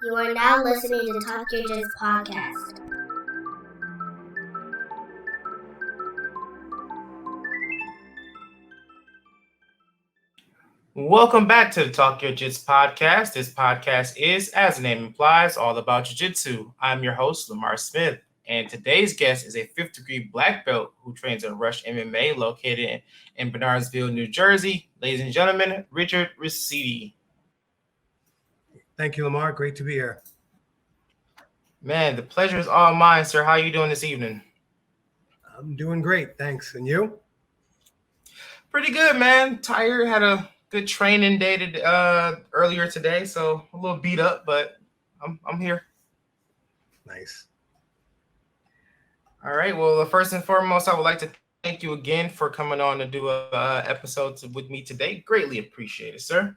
You are now listening to Talk Your Jits podcast. Welcome back to the Talk Your Jits podcast. This podcast is, as the name implies, all about jiu-jitsu. I'm your host, Lamar Smith, and today's guest is a 5th degree black belt who trains at Rush MMA located in Bernardsville, New Jersey. Ladies and gentlemen, Richard Raciti. Thank you, Lamar. Great to be here. Man, the pleasure is all mine, sir. How are you doing this evening? I'm doing great, thanks. And you? Pretty good, man. Tired. Had a good training day earlier today, so a little beat up, but I'm here. Nice. All right. Well, first and foremost, I would like to thank you again for coming on to do a episode with me today. Greatly appreciate it, sir.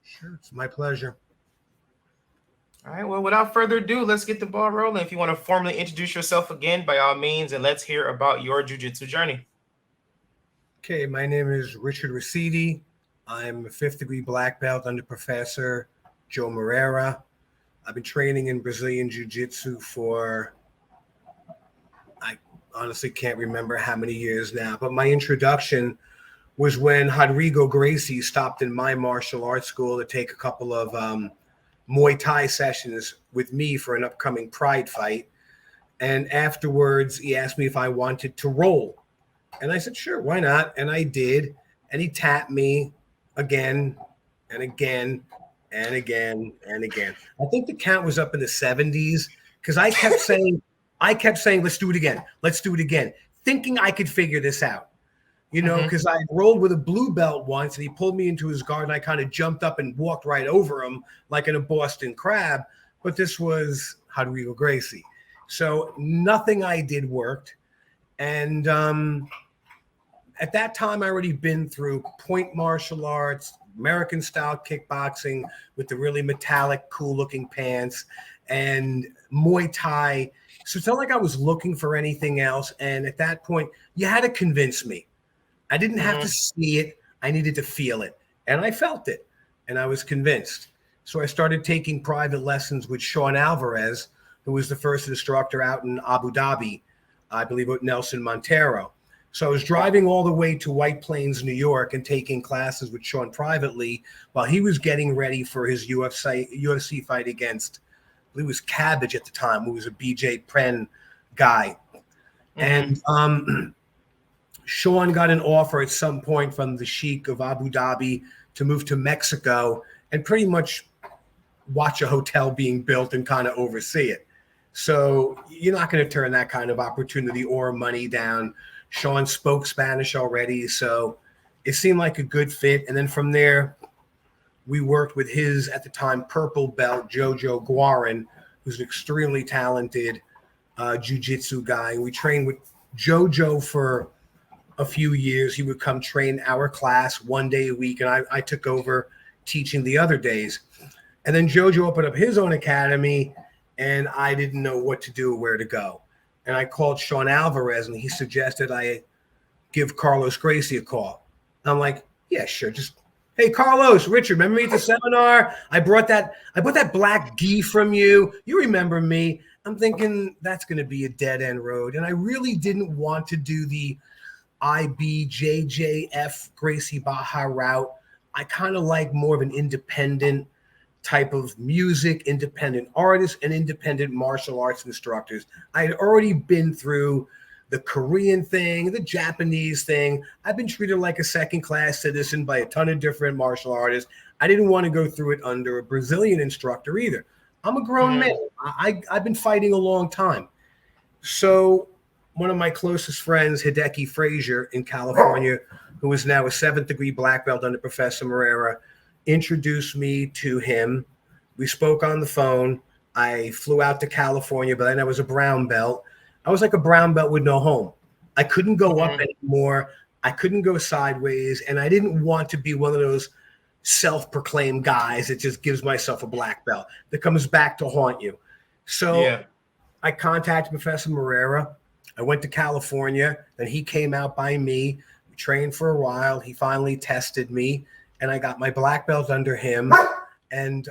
Sure, it's my pleasure. All right. Well, without further ado, let's get the ball rolling. If you want to formally introduce yourself again, by all means, and let's hear about your jiu-jitsu journey. Okay, my name is Richard Raciti. I'm a 5th degree black belt under Professor Joe Moreira. I've been training in Brazilian Jiu-Jitsu for, I honestly can't remember how many years now, but my introduction was when Rodrigo Gracie stopped in my martial arts school to take a couple of Muay Thai sessions with me for an upcoming Pride fight. And afterwards, he asked me if I wanted to roll. And I said, sure, why not? And I did. And he tapped me again and again and again and again. I think the count was up in the 70s because I kept saying, let's do it again. Let's do it again. Thinking I could figure this out. You know, because I rolled with a blue belt once and he pulled me into his guard and I kind of jumped up and walked right over him like in a Boston crab. But this was Rodrigo Gracie. So nothing I did worked. And at that time, I already been through point martial arts, American style kickboxing with the really metallic, cool looking pants, and Muay Thai. So it's not like I was looking for anything else. And at that point, you had to convince me. I didn't have to see it. I needed to feel it. And I felt it. And I was convinced. So I started taking private lessons with Sean Alvarez, who was the first instructor out in Abu Dhabi, I believe with Nelson Montero. So I was driving all the way to White Plains, New York, and taking classes with Sean privately while he was getting ready for his UFC fight against, I believe it was Cabbage at the time, who was a BJ Penn guy. And Sean got an offer at some point from the Sheikh of Abu Dhabi to move to Mexico and pretty much watch a hotel being built and kind of oversee it. So you're not going to turn that kind of opportunity or money down. Sean spoke Spanish already, so it seemed like a good fit. And then from there, we worked with his, at the time, purple belt, Jojo Guarin, who's an extremely talented jiu-jitsu guy. We trained with Jojo for a few years. He would come train our class one day a week, and I took over teaching the other days. And then Jojo opened up his own academy, and I didn't know what to do or where to go. And I called Sean Alvarez, and he suggested I give Carlos Gracie a call. I'm like, yeah, sure. Just, hey, Carlos, Richard, remember me at the seminar? I bought that black gi from you. You remember me. I'm thinking that's going to be a dead-end road. And I really didn't want to do the IBJJF Gracie Baja route. I kind of like more of an independent type of music, independent artists, and independent martial arts instructors. I had already been through the Korean thing, the Japanese thing. I've been treated like a second-class citizen by a ton of different martial artists. I didn't want to go through it under a Brazilian instructor either. I'm a grown man. I've been fighting a long time. So one of my closest friends, Hideki Frazier in California, who is now a 7th degree black belt under Professor Moreira, introduced me to him. We spoke on the phone. I flew out to California, but then I was a brown belt. I was like a brown belt with no home. I couldn't go up anymore. I couldn't go sideways. And I didn't want to be one of those self-proclaimed guys that just gives myself a black belt that comes back to haunt you. So I contacted Professor Moreira. I went to California. Then he came out by me. We trained for a while. He finally tested me, and I got my black belt under him. And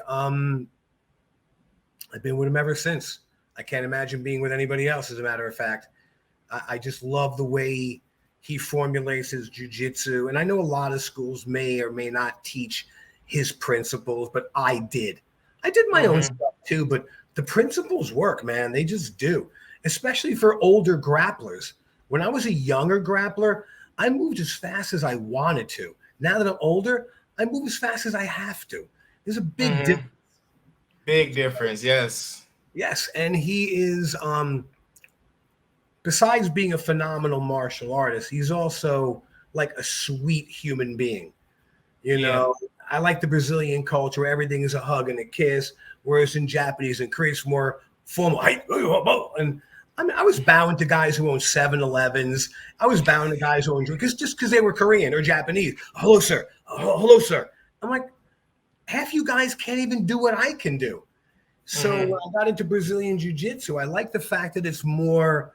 I've been with him ever since. I can't imagine being with anybody else, as a matter of fact. I just love the way he formulates his jiu-jitsu. And I know a lot of schools may or may not teach his principles, but I did. I did my own stuff too, but the principles work, man. They just do, especially for older grapplers. When I was a younger grappler, I moved as fast as I wanted to. Now that I'm older, I move as fast as I have to. There's a big difference. Big difference, yes. Yes, and he is, besides being a phenomenal martial artist, he's also like a sweet human being. You know, I like the Brazilian culture where everything is a hug and a kiss, whereas in Japanese and Korean it's more formal. And I mean, I was bowing to guys who own 7-Elevens. I was bowing to guys who own because they were Korean or Japanese. Hello, sir. Hello, sir. I'm like, half you guys can't even do what I can do. So when I got into Brazilian Jiu-Jitsu, I like the fact that it's more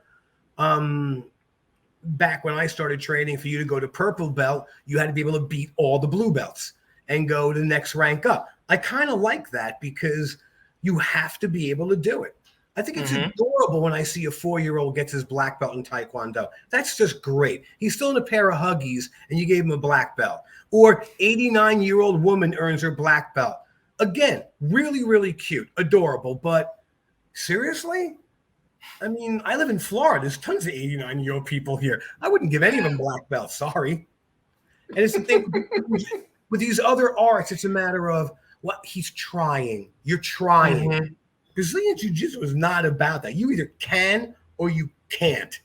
back when I started training, for you to go to purple belt, you had to be able to beat all the blue belts and go to the next rank up. I kind of like that because you have to be able to do it. I think it's adorable when I see a 4-year-old gets his black belt in Taekwondo. That's just great. He's still in a pair of Huggies and you gave him a black belt. Or 89-year-old woman earns her black belt. Again, really, really cute, adorable. But seriously? I mean, I live in Florida. There's tons of 89-year-old people here. I wouldn't give any of them black belts. Sorry. And it's the thing with these other arts, it's a matter of what he's trying. You're trying. Brazilian Jiu-Jitsu is not about that. You either can or you can't.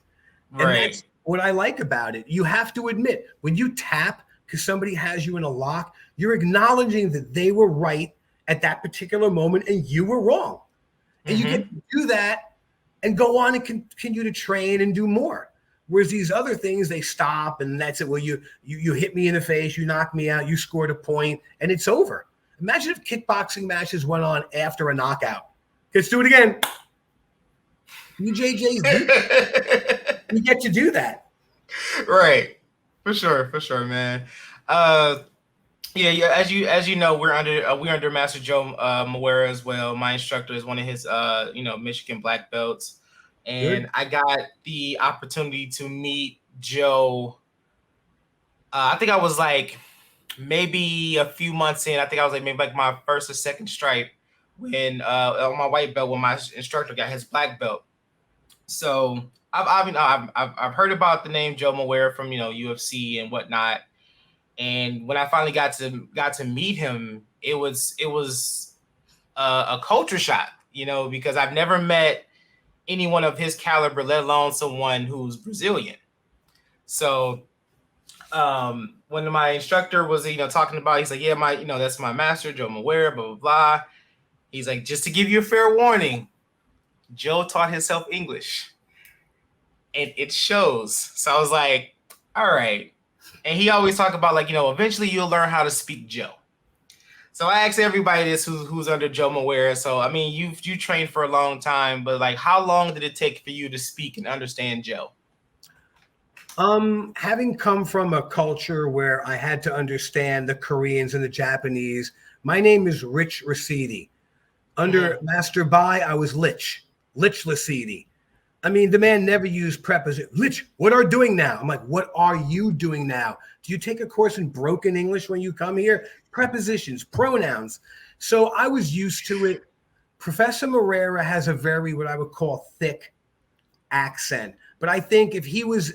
And that's what I like about it. You have to admit, when you tap because somebody has you in a lock, you're acknowledging that they were right at that particular moment and you were wrong. And you get to do that and go on and continue to train and do more. Whereas these other things, they stop and that's it. Well, you hit me in the face, you knocked me out, you scored a point, and it's over. Imagine if kickboxing matches went on after a knockout. Let's do it again. BJJ's do. You get to do that. Right. For sure, man. Yeah. As you know, we're under Master Joe Moera as well. My instructor is one of his Michigan black belts, and I got the opportunity to meet Joe. I think I was like maybe a few months in. I think I was like maybe like my first or second stripe when on my white belt when my instructor got his black belt. So I've heard about the name Joe Moera from UFC and whatnot. And when I finally got to meet him, it was a culture shock, because I've never met anyone of his caliber, let alone someone who's Brazilian. So when my instructor was talking about, he's like, yeah, that's my master, Joe Moera, blah blah blah. He's like, just to give you a fair warning, Joe taught himself English, and it shows. So I was like, all right. And he always talk about eventually you'll learn how to speak Joe. So I asked everybody this who's under Joe Moera. So I mean, you trained for a long time, but how long did it take for you to speak and understand Joe? Having come from a culture where I had to understand the Koreans and the Japanese, my name is Rich Raciti. Under Master Bai, I was Lich Raciti. I mean, the man never used preposition. Lich, what are you doing now? I'm like, what are you doing now? Do you take a course in broken English when you come here? Prepositions, pronouns. So I was used to it. Professor Moreira has a very, what I would call, thick accent. But I think if he was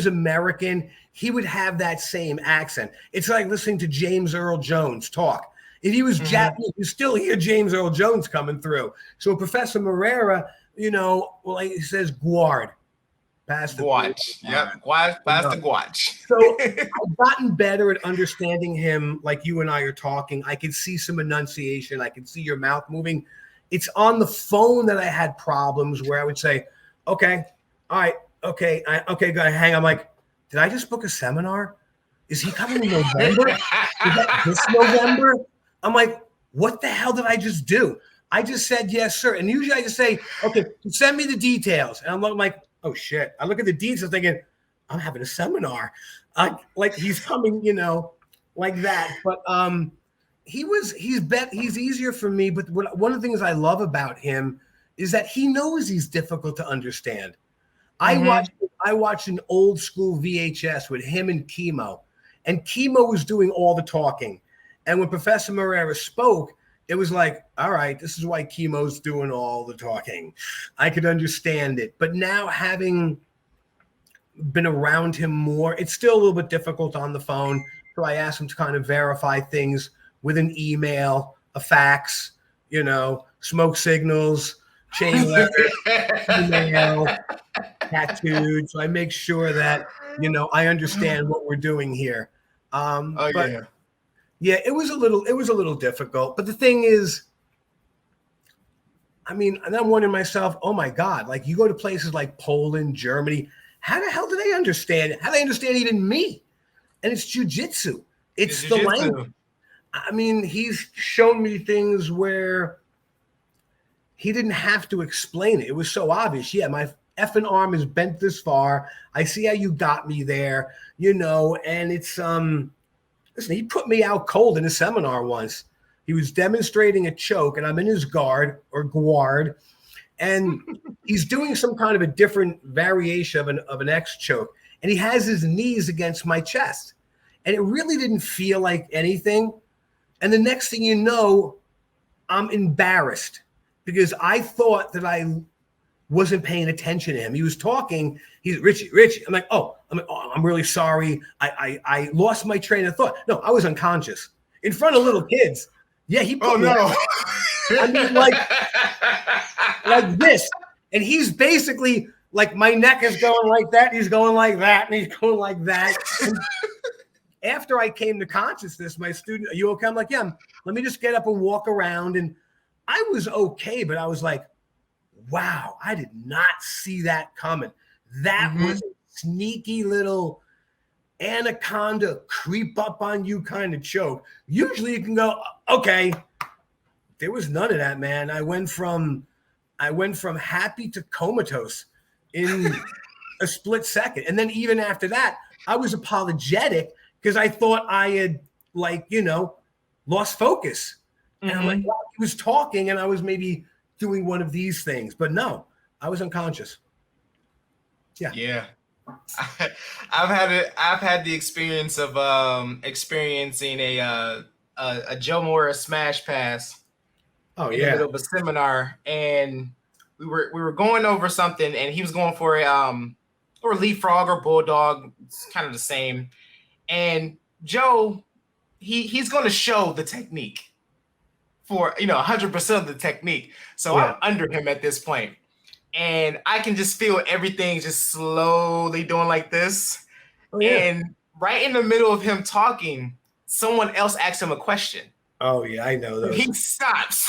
American, he would have that same accent. It's like listening to James Earl Jones talk. If he was Japanese, you still hear James Earl Jones coming through. So Professor Moreira, he says, guard. Pass the guach. Yep. Pass the guach. So I've gotten better at understanding him like you and I are talking. I can see some enunciation. I can see your mouth moving. It's on the phone that I had problems where I would say, okay, all right, okay, go ahead, hang on. I'm like, did I just book a seminar? Is he coming in November? Is that this November? I'm like, what the hell did I just do? I just said, yes, sir. And usually I just say, okay, send me the details. And I'm like, oh, shit. I look at the details thinking, I'm having a seminar. Like he's coming, like that. But he's easier for me, but one of the things I love about him is that he knows he's difficult to understand. I watched an old school VHS with him and Chemo, and Chemo was doing all the talking. And when Professor Moreira spoke, it was like, all right, this is why Chemo's doing all the talking. I could understand it. But now, having been around him more, it's still a little bit difficult on the phone. So I asked him to kind of verify things with an email, a fax, smoke signals, chain letter, email, tattooed. So I make sure that, I understand what we're doing here. Yeah, it was a little difficult. But the thing is, I mean, and I'm wondering myself, oh my God, like you go to places like Poland, Germany, how the hell do they understand it? How do they understand even me? And it's jujitsu. It's the language. I mean, he's shown me things where he didn't have to explain it. It was so obvious. Yeah, my effing arm is bent this far. I see how you got me there, and it's listen, he put me out cold in a seminar once. He was demonstrating a choke, and I'm in his guard, and he's doing some kind of a different variation of an X choke, and he has his knees against my chest, and it really didn't feel like anything. And the next thing you know, I'm embarrassed because I thought that I wasn't paying attention to him. He was talking. He's Richie. I'm like, I'm really sorry. I lost my train of thought. No, I was unconscious in front of little kids. Yeah, he put me out. I mean, like this. And he's basically like, my neck is going like that. He's going like that. And he's going like that. And after I came to consciousness, my student, are you okay? I'm like, yeah, let me just get up and walk around. And I was okay, but I was like, wow, I did not see that coming. That was a sneaky little anaconda creep up on you kind of choke. Usually you can go, okay. There was none of that, man. I went from happy to comatose in a split second. And then even after that, I was apologetic because I thought I had lost focus. And I'm like, well, he was talking and I was maybe doing one of these things, but no, I was unconscious. Yeah. I've had the experience of experiencing a Joe Moreira smash pass. In the middle of a seminar, and we were going over something, and he was going for or leapfrog or bulldog. It's kind of the same. And Joe, he's going to show the technique for 100% of the technique. So I'm under him at this point, and I can just feel everything just slowly doing like this. And right in the middle of him talking, someone else asked him a question. Oh yeah, I know those. He stops.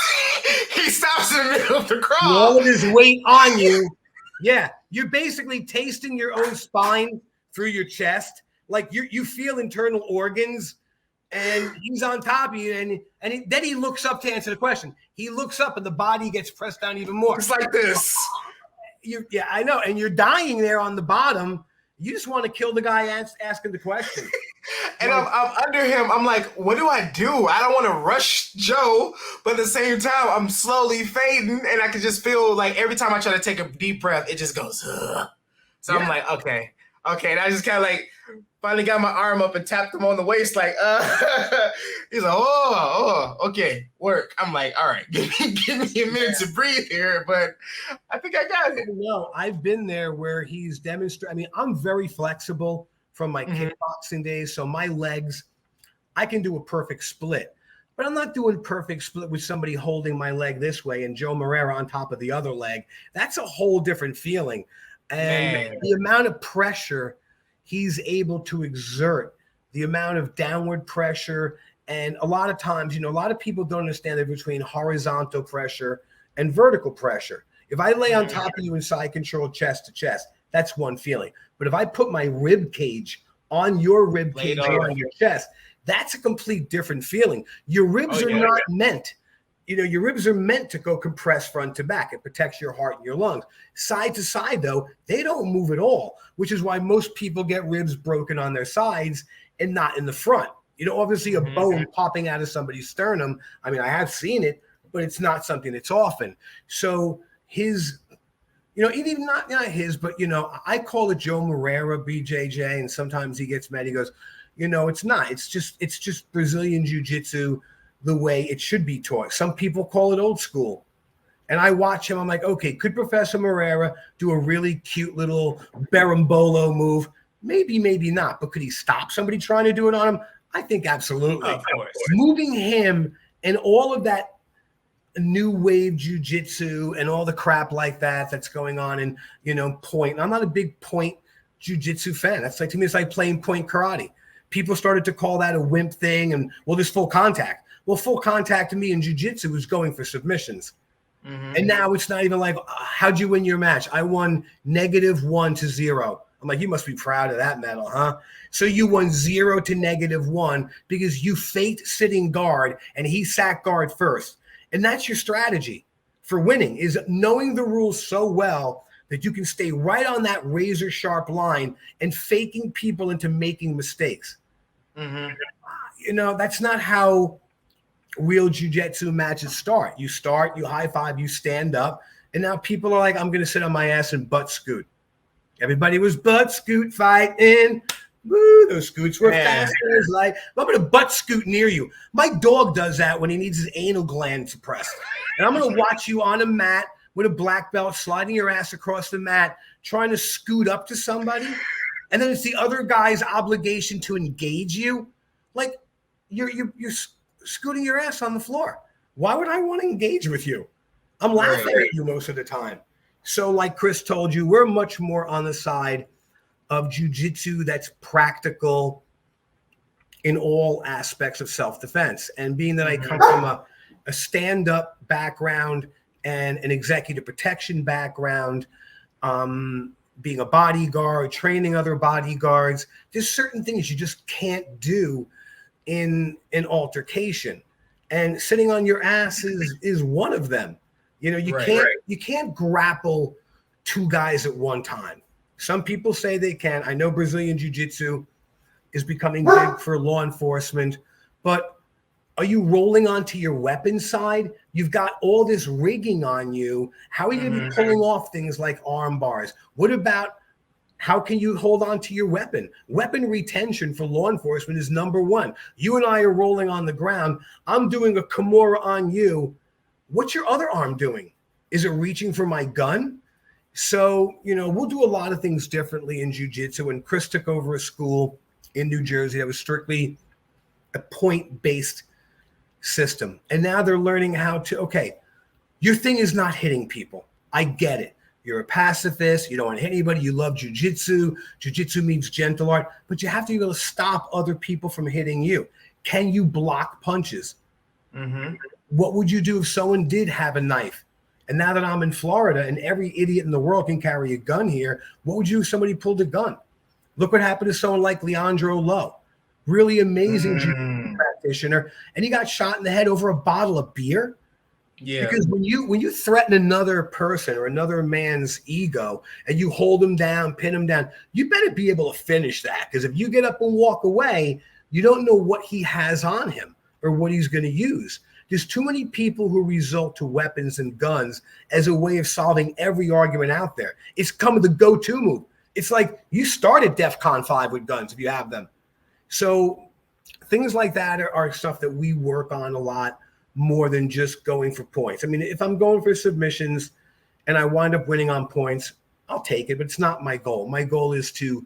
He stops in the middle of the crawl. All of his weight on you. Yeah, you're basically tasting your own spine through your chest. Like you feel internal organs, and he's on top of you. And then he looks up to answer the question. He looks up, and the body gets pressed down even more. It's like this. Yeah, I know. And you're dying there on the bottom. You just want to kill the guy asking the question. And I'm under him. I'm like, what do? I don't want to rush Joe, but at the same time, I'm slowly fading, and I can just feel like every time I try to take a deep breath, it just goes. Ugh. So I'm like, okay. And I just kind of like finally got my arm up and tapped him on the waist, like, He's like, okay, work. I'm like, all right, give me a minute to breathe here, but I think I got it. No, I've been there where he's demonstrated. I mean, I'm very flexible from my kickboxing days. So my legs, I can do a perfect split, but I'm not doing perfect split with somebody holding my leg this way and Joe Moreira on top of the other leg. That's a whole different feeling. And the amount of pressure he's able to exert, the amount of downward pressure. And a lot of times, a lot of people don't understand the difference between horizontal pressure and vertical pressure. If I lay on top of you in side control, chest to chest, that's one feeling. But if I put my rib cage on your rib cage or on your chest, that's a complete different feeling. Your ribs are not meant, your ribs are meant to go compress front to back. It protects your heart and your lungs. Side to side, though, they don't move at all, which is why most people get ribs broken on their sides and not in the front. Obviously a bone popping out of somebody's sternum. I mean, I have seen it, but it's not something that's often. So his, even not his, but I call it Joe Moreira, BJJ, and sometimes he gets mad. He goes, it's not. It's just Brazilian Jiu-Jitsu the way it should be taught. Some people call it old school. And I watch him. I'm like, okay, could Professor Moreira do a really cute little berimbolo move? Maybe, maybe not. But could he stop somebody trying to do it on him? I think absolutely. Of course. Moving him and all of that new wave jiu-jitsu and all the crap like that's going on in, point. And I'm not a big point jiu-jitsu fan. That's like, to me, it's like playing point karate. People started to call that a wimp thing. And, well, there's full contact. Well, full contact to me in jiu-jitsu is going for submissions. And now it's not even like, how'd you win your match? I won -1 to 0. I'm like, you must be proud of that medal, huh? So you won 0 to -1 because you faked sitting guard and he sat guard first. And that's your strategy for winning, is knowing the rules so well that you can stay right on that razor sharp line and faking people into making mistakes. That's not how real jiu-jitsu matches start. You start, you high five, you stand up, and now people are like, I'm going to sit on my ass and butt scoot. Everybody was butt scoot fighting. Woo, those scoots were fast as light. I'm going to butt scoot near you. My dog does that when he needs his anal gland suppressed. And I'm going to watch you on a mat with a black belt, sliding your ass across the mat, trying to scoot up to somebody. And then it's the other guy's obligation to engage you. Like, you're scooting your ass on the floor. Why would I want to engage with you? I'm laughing at you most of the time. So like Chris told you, we're much more on the side of jiu-jitsu that's practical in all aspects of self-defense. And being that I come from a stand-up background and an executive protection background, being a bodyguard, training other bodyguards, there's certain things you just can't do in an altercation, and sitting on your ass is one of them. You can't grapple two guys at one time. Some people say they can. I know Brazilian Jiu-Jitsu is becoming big for law enforcement, but are you rolling onto your weapon side? You've got all this rigging on you. How are you going to be pulling off things like arm bars? What about how can you hold on to your weapon? Weapon retention for law enforcement is number one. You and I are rolling on the ground. I'm doing a Kimura on you. What's your other arm doing? Is it reaching for my gun? So, we'll do a lot of things differently in jiu-jitsu. And Chris took over a school in New Jersey that was strictly a point-based system. And now they're learning how to, okay, your thing is not hitting people. I get it. You're a pacifist. You don't want to hit anybody. You love jiu-jitsu. Jiu-jitsu means gentle art, but you have to be able to stop other people from hitting you. Can you block punches? What would you do if someone did have a knife? And now that I'm in Florida and every idiot in the world can carry a gun here, what would you do if somebody pulled a gun? Look what happened to someone like Leandro Lowe. Really amazing jiu-jitsu practitioner. And he got shot in the head over a bottle of beer. Yeah. Because when you threaten another person or another man's ego and you hold him down, pin him down, you better be able to finish that. Because if you get up and walk away, you don't know what he has on him or what he's going to use. There's too many people who resort to weapons and guns as a way of solving every argument out there. It's come with the go-to move. It's like you start at DEFCON 5 with guns if you have them. So things like that are stuff that we work on a lot more than just going for points. I mean, if I'm going for submissions and I wind up winning on points, I'll take it, but it's not my goal. My goal is to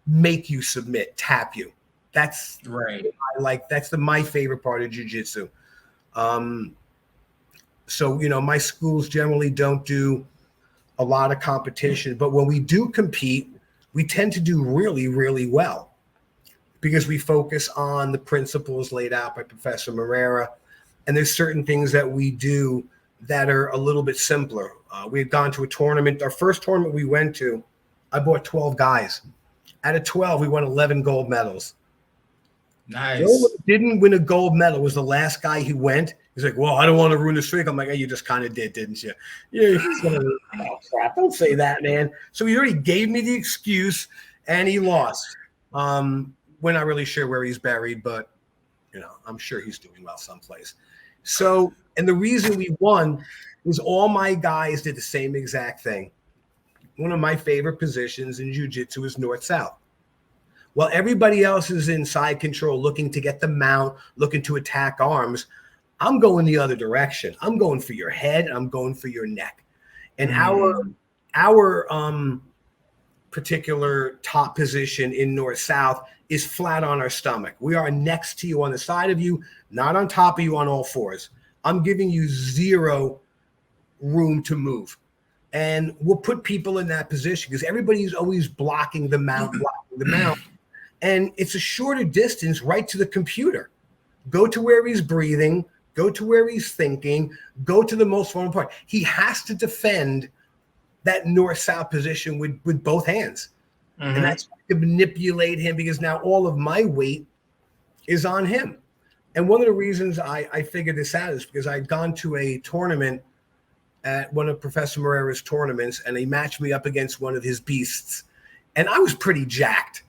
make you submit, tap you. That's right. That's my favorite part of jiu-jitsu. So, my schools generally don't do a lot of competition, but when we do compete, we tend to do really, really well because we focus on the principles laid out by Professor Moreira. And there's certain things that we do that are a little bit simpler. We had gone to a tournament. Our first tournament we went to, I bought 12 guys. Out of 12, we won 11 gold medals. Nice. Joe didn't win a gold medal. Was the last guy who went. He's like, well, I don't want to ruin the streak. I'm like, hey, you just kind of did, didn't you? Yeah. Oh, crap. Don't say that, man. So he already gave me the excuse, and he lost. We're not really sure where he's buried, but I'm sure he's doing well someplace. So, and the reason we won is all my guys did the same exact thing. One of my favorite positions in jiu-jitsu is north-south. While everybody else is in side control, looking to get the mount, looking to attack arms, I'm going the other direction. I'm going for your head. I'm going for your neck. And our particular top position in north-south is flat on our stomach. We are next to you on the side of you, not on top of you on all fours. I'm giving you zero room to move. And we'll put people in that position because everybody's always blocking the mount. And it's a shorter distance right to the computer. Go to where he's breathing, go to where he's thinking, go to the most vulnerable part. He has to defend that north-south position with both hands. And that's to manipulate him because now all of my weight is on him. And one of the reasons I figured this out is because I'd gone to a tournament at one of Professor Moreira's tournaments, and he matched me up against one of his beasts. And I was pretty jacked.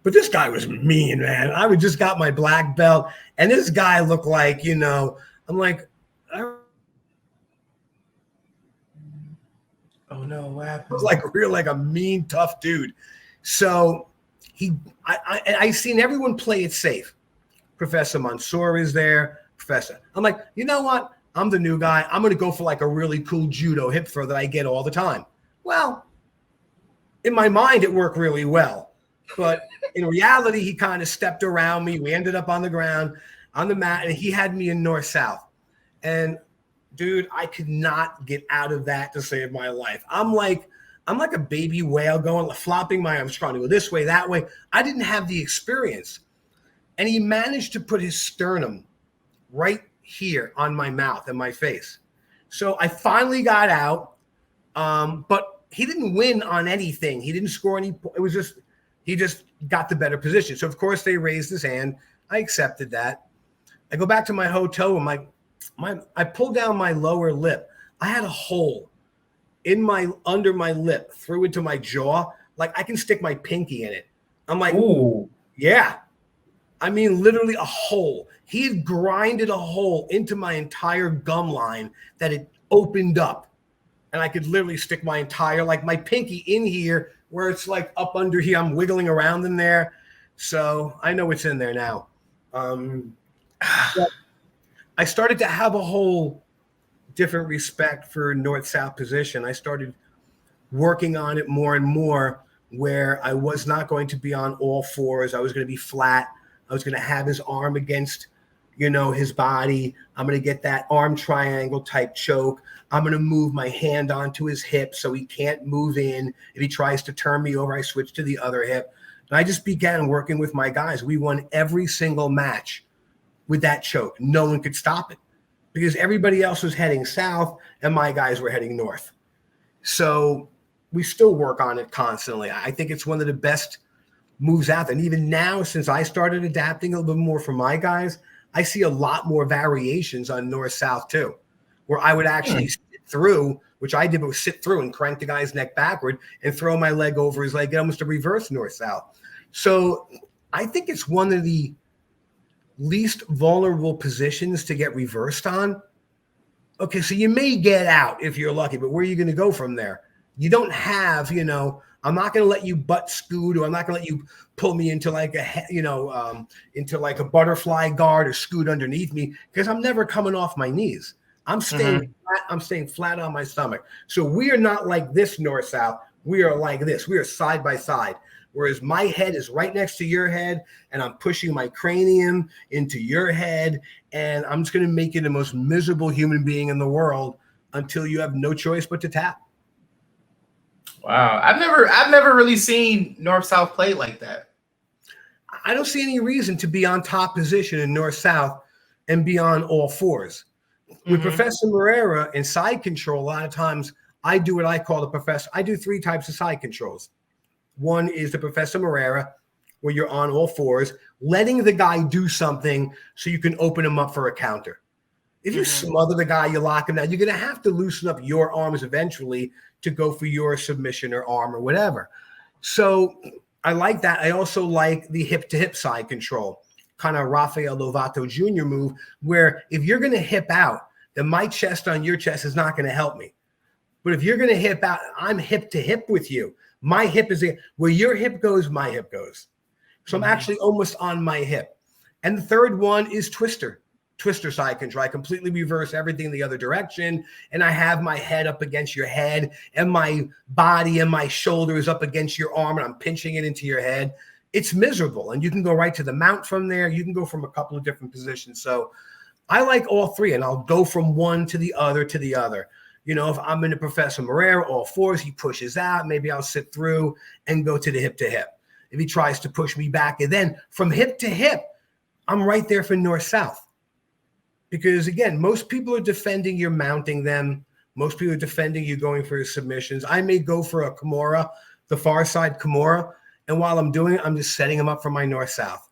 But this guy was mean, man. I just got my black belt, and this guy looked like, I'm like, oh no, what happened? was like a mean, tough dude. So I seen everyone play it safe. Professor Mansour is there. I'm like, you know what? I'm the new guy. I'm going to go for like a really cool judo hip throw that I get all the time. Well, in my mind, it worked really well. But in reality, he kind of stepped around me. We ended up on the ground, on the mat, and he had me in north-south. And, dude, I could not get out of that to save my life. I'm like a baby whale going, flopping my arms, trying to go this way, that way. I didn't have the experience. And he managed to put his sternum right here on my mouth and my face. So I finally got out, but he didn't win on anything. He didn't score any. It was just, he just got the better position. So, of course, they raised his hand. I accepted that. I go back to my hotel room. I pulled down my lower lip. I had a hole under my lip through into my jaw. Like I can stick my pinky in it. I'm like, ooh, yeah. I mean, literally a hole. He had grinded a hole into my entire gum line that it opened up. And I could literally stick my entire, like my pinky in here where it's like up under here. I'm wiggling around in there. So I know it's in there now. I started to have a whole different respect for north-south position. I started working on it more and more where I was not going to be on all fours. I was going to be flat. I was going to have his arm against, his body. I'm going to get that arm triangle type choke. I'm going to move my hand onto his hip so he can't move in. If he tries to turn me over, I switch to the other hip. And I just began working with my guys. We won every single match with that choke. No one could stop it because everybody else was heading south and my guys were heading north. So we still work on it constantly. I think it's one of the best moves out there. And even now, since I started adapting a little bit more for my guys, I see a lot more variations on north-south too, where I would actually sit through, which I did, was sit through and crank the guy's neck backward and throw my leg over his leg, almost a reverse north-south. So I think it's one of the least vulnerable positions to get reversed on. Okay, so you may get out if you're lucky, but where are you going to go from there? You don't have, I'm not going to let you butt scoot, or I'm not going to let you pull me into like into like a butterfly guard or scoot underneath me because I'm never coming off my knees. I'm staying flat. I'm staying flat on my stomach. So we are not like this north-south. We are like this. We are side by side. Whereas my head is right next to your head, and I'm pushing my cranium into your head, and I'm just going to make you the most miserable human being in the world until you have no choice but to tap. Wow, I've never really seen north-south play like that. I don't see any reason to be on top position in north-south and be on all fours. With Professor Moreira and side control, a lot of times I do what I call the professor. I do 3 types of side controls. One is the Professor Moreira, where you're on all fours, letting the guy do something so you can open him up for a counter. If you smother the guy, you lock him down, you're going to have to loosen up your arms eventually to go for your submission or arm or whatever. So I like that. I also like the hip-to-hip side control. kind of Rafael Lovato Jr. move, where if you're going to hip out, then my chest on your chest is not going to help me. But if you're going to hip out, I'm hip to hip with you. My hip is where your hip goes, my hip goes. So I'm actually almost on my hip. And the third one is twister side control. I completely reverse everything the other direction. And I have my head up against your head and my body and my shoulders up against your arm. And I'm pinching it into your head. It's miserable. And you can go right to the mount from there. You can go from a couple of different positions. So I like all three, and I'll go from one to the other to the other. You know, if I'm in a Professor Moreira, all fours, he pushes out. Maybe I'll sit through and go to the hip to hip. If he tries to push me back, and then from hip to hip, I'm right there for north-south. Because, again, most people are defending you're mounting them. Most people are defending you going for your submissions. I may go for a Kimura, the far side Kimura, and while I'm doing it, I'm just setting him up for my north-south.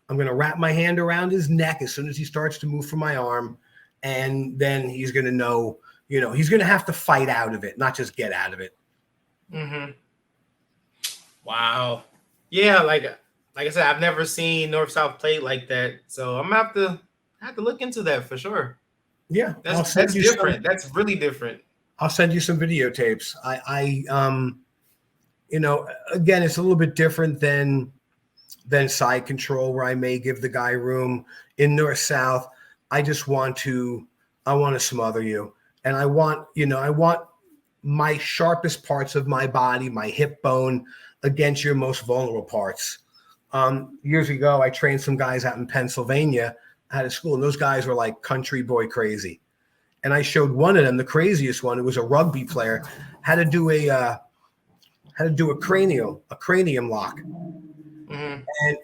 I'm going to wrap my hand around his neck as soon as he starts to move from my arm, and then he's going to know, you know, he's going to have to fight out of it, not just get out of it. Mm-hmm. Wow. Yeah, like I said, I've never seen North-South play like that, so I'm gonna have to look into that for sure. Yeah, that's different. That's really different. I'll send you some videotapes. You know, again, it's a little bit different than side control, where I may give the guy room. In north-south, I want to smother you, and I want my sharpest parts of my body, my hip bone, against your most vulnerable parts. Years ago, I trained some guys out in Pennsylvania at a school, and those guys were like country boy crazy. And I showed one of them, the craziest one, who was a rugby player, how to do a cranium lock. Mm-hmm. And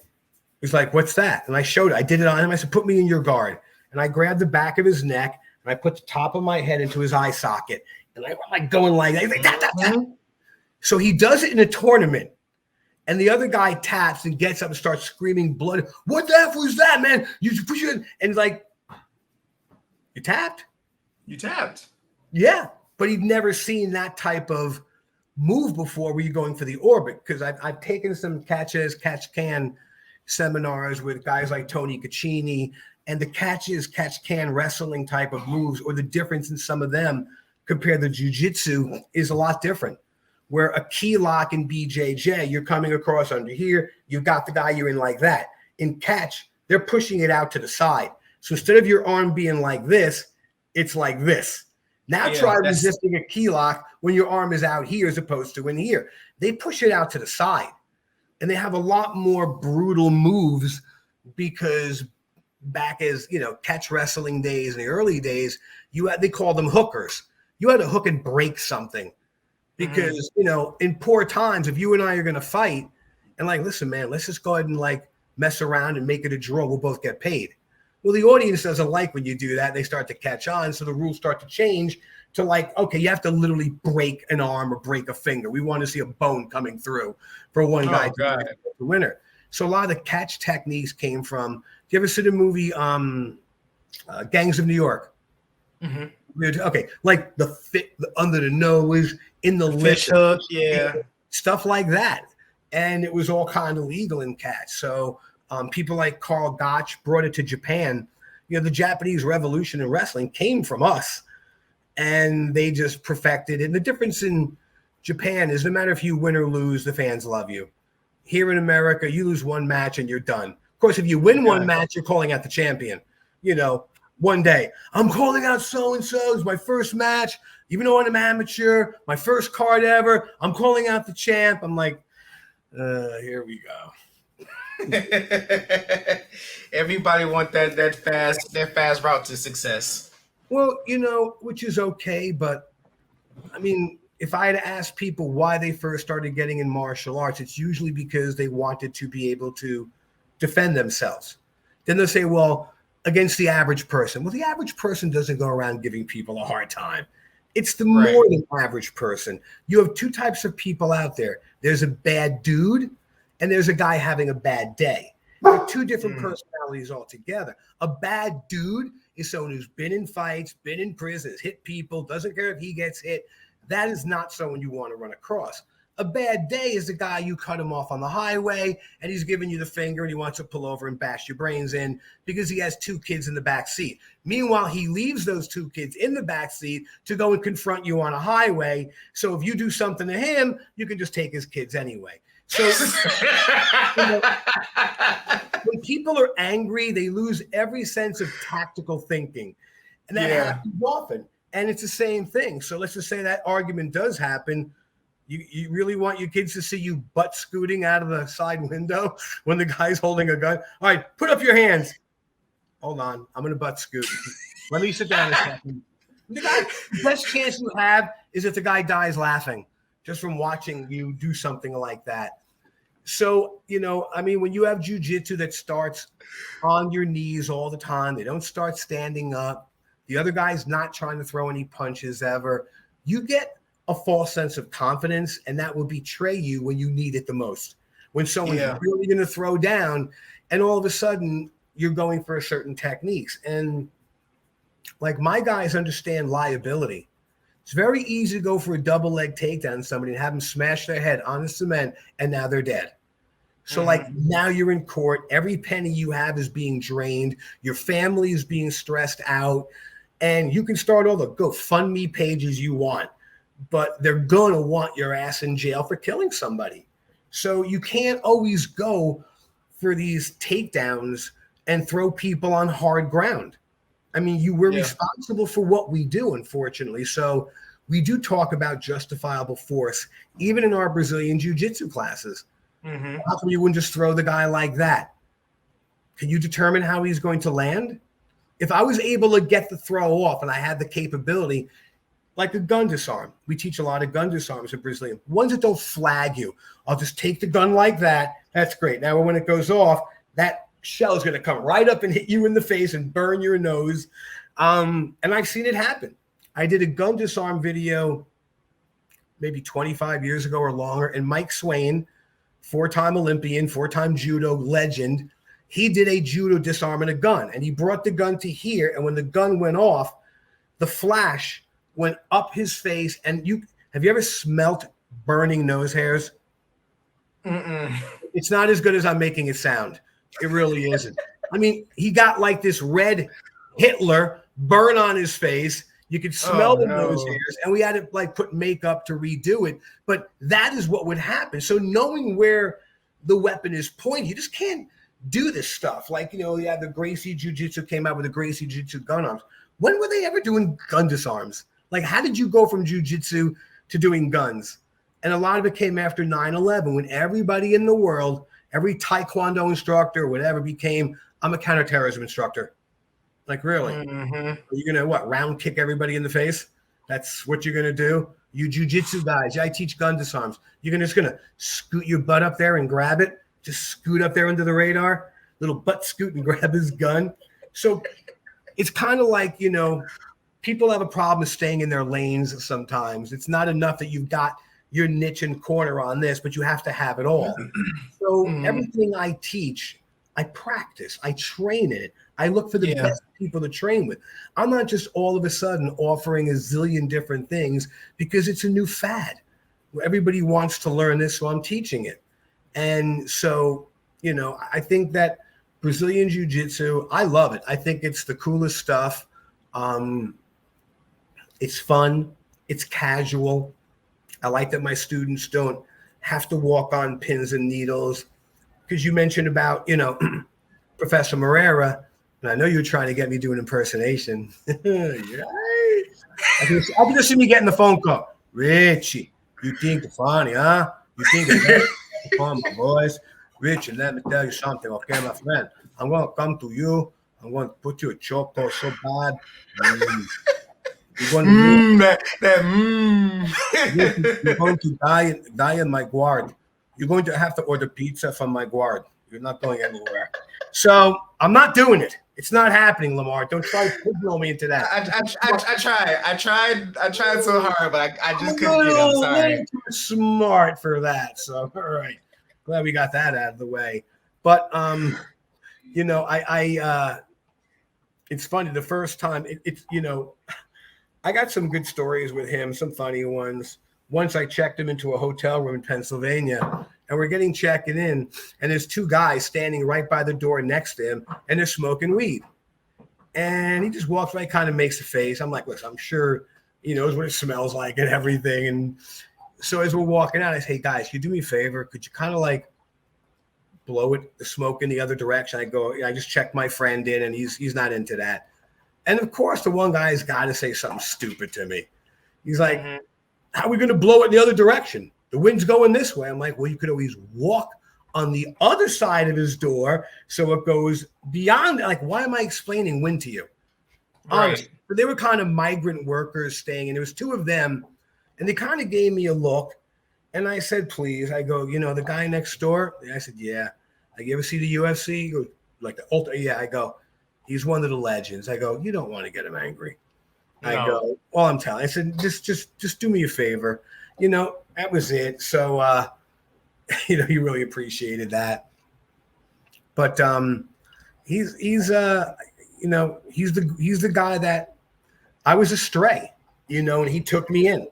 he's like, "What's that?" And I showed it. I did it on him. I said, "Put me in your guard." And I grabbed the back of his neck and I put the top of my head into his eye socket. And I'm like going like that. He's like, that. So he does it in a tournament. And the other guy taps and gets up and starts screaming blood. "What the F was that, man? You push it." And he's like, "You tapped?" You tapped. Yeah. But he'd never seen that type of move before where you're going for the orbit. Because I've taken some catch-can seminars with guys like Tony Caccini, and the catch-can wrestling type of moves, or the difference in some of them compared to jiu-jitsu, is a lot different. Where a key lock in BJJ, you're coming across under here, you've got the guy you're in like that. In catch, they're pushing it out to the side. So instead of your arm being like this, it's like this. Now try resisting a key lock when your arm is out here as opposed to in here. They push it out to the side. And they have a lot more brutal moves, because back as, catch wrestling days in the early days, they call them hookers. You had to hook and break something. Because, in poor times, if you and I are going to fight, and like, listen, man, let's just go ahead and like mess around and make it a draw. We'll both get paid. Well, the audience doesn't like when you do that. They start to catch on. So the rules start to change to like, okay, you have to literally break an arm or break a finger. We want to see a bone coming through for one guy to be the winner. So a lot of the catch techniques came from, do you ever see the movie Gangs of New York? Mm-hmm. Okay, like the under the nose, in the fish hook, yeah, stuff like that. And it was all kind of legal in catch. So people like Carl Gotch brought it to Japan. The Japanese revolution in wrestling came from us, and they just perfected it. And the difference in Japan is no matter if you win or lose, the fans love you. Here in America, you lose one match and you're done. Of course, if you win one match, you're calling out the champion. One day, I'm calling out so-and-so. It's my first match. Even though I'm amateur, my first card ever, I'm calling out the champ. I'm like, here we go. Everybody want that fast route to success. Well, which is okay. But, I mean, if I had to ask people why they first started getting in martial arts, it's usually because they wanted to be able to defend themselves. Then they'll say, well, against the average person. Well, the average person doesn't go around giving people a hard time. It's the more than average person. You have two types of people out there. There's a bad dude, and there's a guy having a bad day. They're two different personalities altogether. A bad dude is someone who's been in fights, been in prison, has hit people, doesn't care if he gets hit. That is not someone you want to run across. A bad day is the guy you cut him off on the highway and he's giving you the finger and he wants to pull over and bash your brains in because he has 2 kids in the back seat. Meanwhile, he leaves those 2 kids in the back seat to go and confront you on a highway. So if you do something to him, you can just take his kids anyway. So when people are angry, they lose every sense of tactical thinking. And that happens often. And it's the same thing. So let's just say that argument does happen. You really want your kids to see you butt scooting out of the side window when the guy's holding a gun? All right, put up your hands. Hold on. I'm going to butt scoot. Let me sit down a second. The best chance you have is if the guy dies laughing just from watching you do something like that. So, when you have jujitsu that starts on your knees all the time, they don't start standing up. The other guy's not trying to throw any punches ever. You get a false sense of confidence, and that will betray you when you need it the most. When someone's really going to throw down, and all of a sudden you're going for certain techniques. And like my guys understand liability. It's very easy to go for a double leg takedown on somebody and have them smash their head on the cement, and now they're dead. So now you're in court. Every penny you have is being drained. Your family is being stressed out. And you can start all the GoFundMe pages you want, but they're going to want your ass in jail for killing somebody. So you can't always go for these takedowns and throw people on hard ground. I mean, we're responsible for what we do, unfortunately. So we do talk about justifiable force, even in our Brazilian Jiu-Jitsu classes. How come you wouldn't just throw the guy like that? Can you determine how he's going to land? If I was able to get the throw off and I had the capability, like a gun disarm, we teach a lot of gun disarms in Brazilian. Ones that don't flag you. I'll just take the gun like that. That's great. Now, when it goes off, that shell is going to come right up and hit you in the face and burn your nose. And I've seen it happen. I did a gun disarm video maybe 25 years ago or longer, and Mike Swain, 4-time Olympian, 4-time judo legend, he did a judo disarm in a gun, and he brought the gun to here, and when the gun went off, the flash went up his face. And have you ever smelt burning nose hairs? It's not as good as I'm making it sound. It really isn't. I mean, he got like this red Hitler burn on his face. You could smell the nose hairs, and we had to like put makeup to redo it. But that is what would happen. So knowing where the weapon is pointed, you just can't do this stuff. Like, the Gracie Jiu-Jitsu came out with the Gracie Jiu-Jitsu gun arms. When were they ever doing gun disarms? Like, how did you go from Jiu-Jitsu to doing guns? And a lot of it came after 9/11, when everybody in the world, every Taekwondo instructor or whatever became, I'm a counterterrorism instructor. Like, really? Are you going to round kick everybody in the face? That's what you're going to do? You jiu-jitsu guys, I teach gun disarms. You're just going to scoot your butt up there and grab it? Just scoot up there under the radar? Little butt scoot and grab his gun? So it's kind of like, people have a problem staying in their lanes sometimes. It's not enough that you've got your niche and corner on this, but you have to have it all. So everything I teach, I practice, I train in it. I look for the best people to train with. I'm not just all of a sudden offering a zillion different things because it's a new fad. Everybody wants to learn this, so I'm teaching it. And so, I think that Brazilian Jiu-Jitsu, I love it. I think it's the coolest stuff. It's fun. It's casual. I like that my students don't have to walk on pins and needles. Because you mentioned about, Professor Moreira, and I know you're trying to get me to an impersonation. I can just see me getting the phone call. Richie, you think it's funny, huh? You think it's fun, my boys? Richie, let me tell you something, okay, my friend? I'm going to come to you. I'm going to put you a chokehold so bad. You're going to die in my guard. You're going to have to order pizza from my guard. You're not going anywhere. So I'm not doing it. It's not happening, Lamar. Don't try to pigeonhole me into that. I tried so hard, but I just couldn't get it. I'm sorry. Too smart for that. So all right, glad we got that out of the way. But it's funny. The first time, I got some good stories with him, some funny ones. once I checked him into a hotel room in Pennsylvania, and we're getting checking in, and there's two guys standing right by the door next to him, and they're smoking weed. And he just walks by, kind of makes a face. I'm like, listen, I'm sure he knows what it smells like and everything. And so as we're walking out, I say, hey, guys, can you do me a favor? Could you kind of like blow the smoke in the other direction? I just checked my friend in, and he's not into that. And of course, the one guy's got to say something stupid to me. He's like, how are we going to blow it in the other direction? The wind's going this way. I'm like, well, you could always walk on the other side of his door so it goes beyond. Like, why am I explaining wind to you? Right. But they were kind of migrant workers staying, and there was two of them, and they kind of gave me a look. And I said, please. I go, the guy next door? I said, yeah. You ever see the UFC? He goes, like the ultra? Yeah. I go, he's one of the legends. I go, you don't want to get him angry. No. I go, well, I'm telling. I said, just do me a favor. That was it. So, he really appreciated that. But he's the guy that I was astray, and he took me in,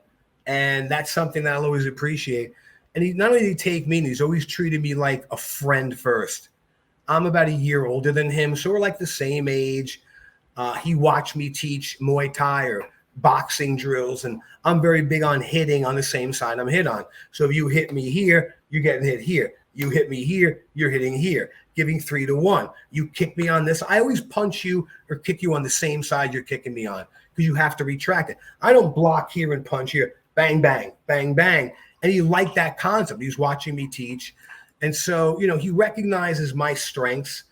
and that's something that I'll always appreciate. And he not only did he take me in, he's always treated me like a friend first. I'm about a year older than him, so we're like the same age. He watched me teach Muay Thai or boxing drills, and I'm very big on hitting on the same side I'm hit on. So if you hit me here, you're getting hit here. You hit me here, you're hitting here, giving 3-1. You kick me on this. I always punch you or kick you on the same side you're kicking me on because you have to retract it. I don't block here and punch here. Bang, bang, bang, bang. And he liked that concept. He's watching me teach. And so, he recognizes my strengths.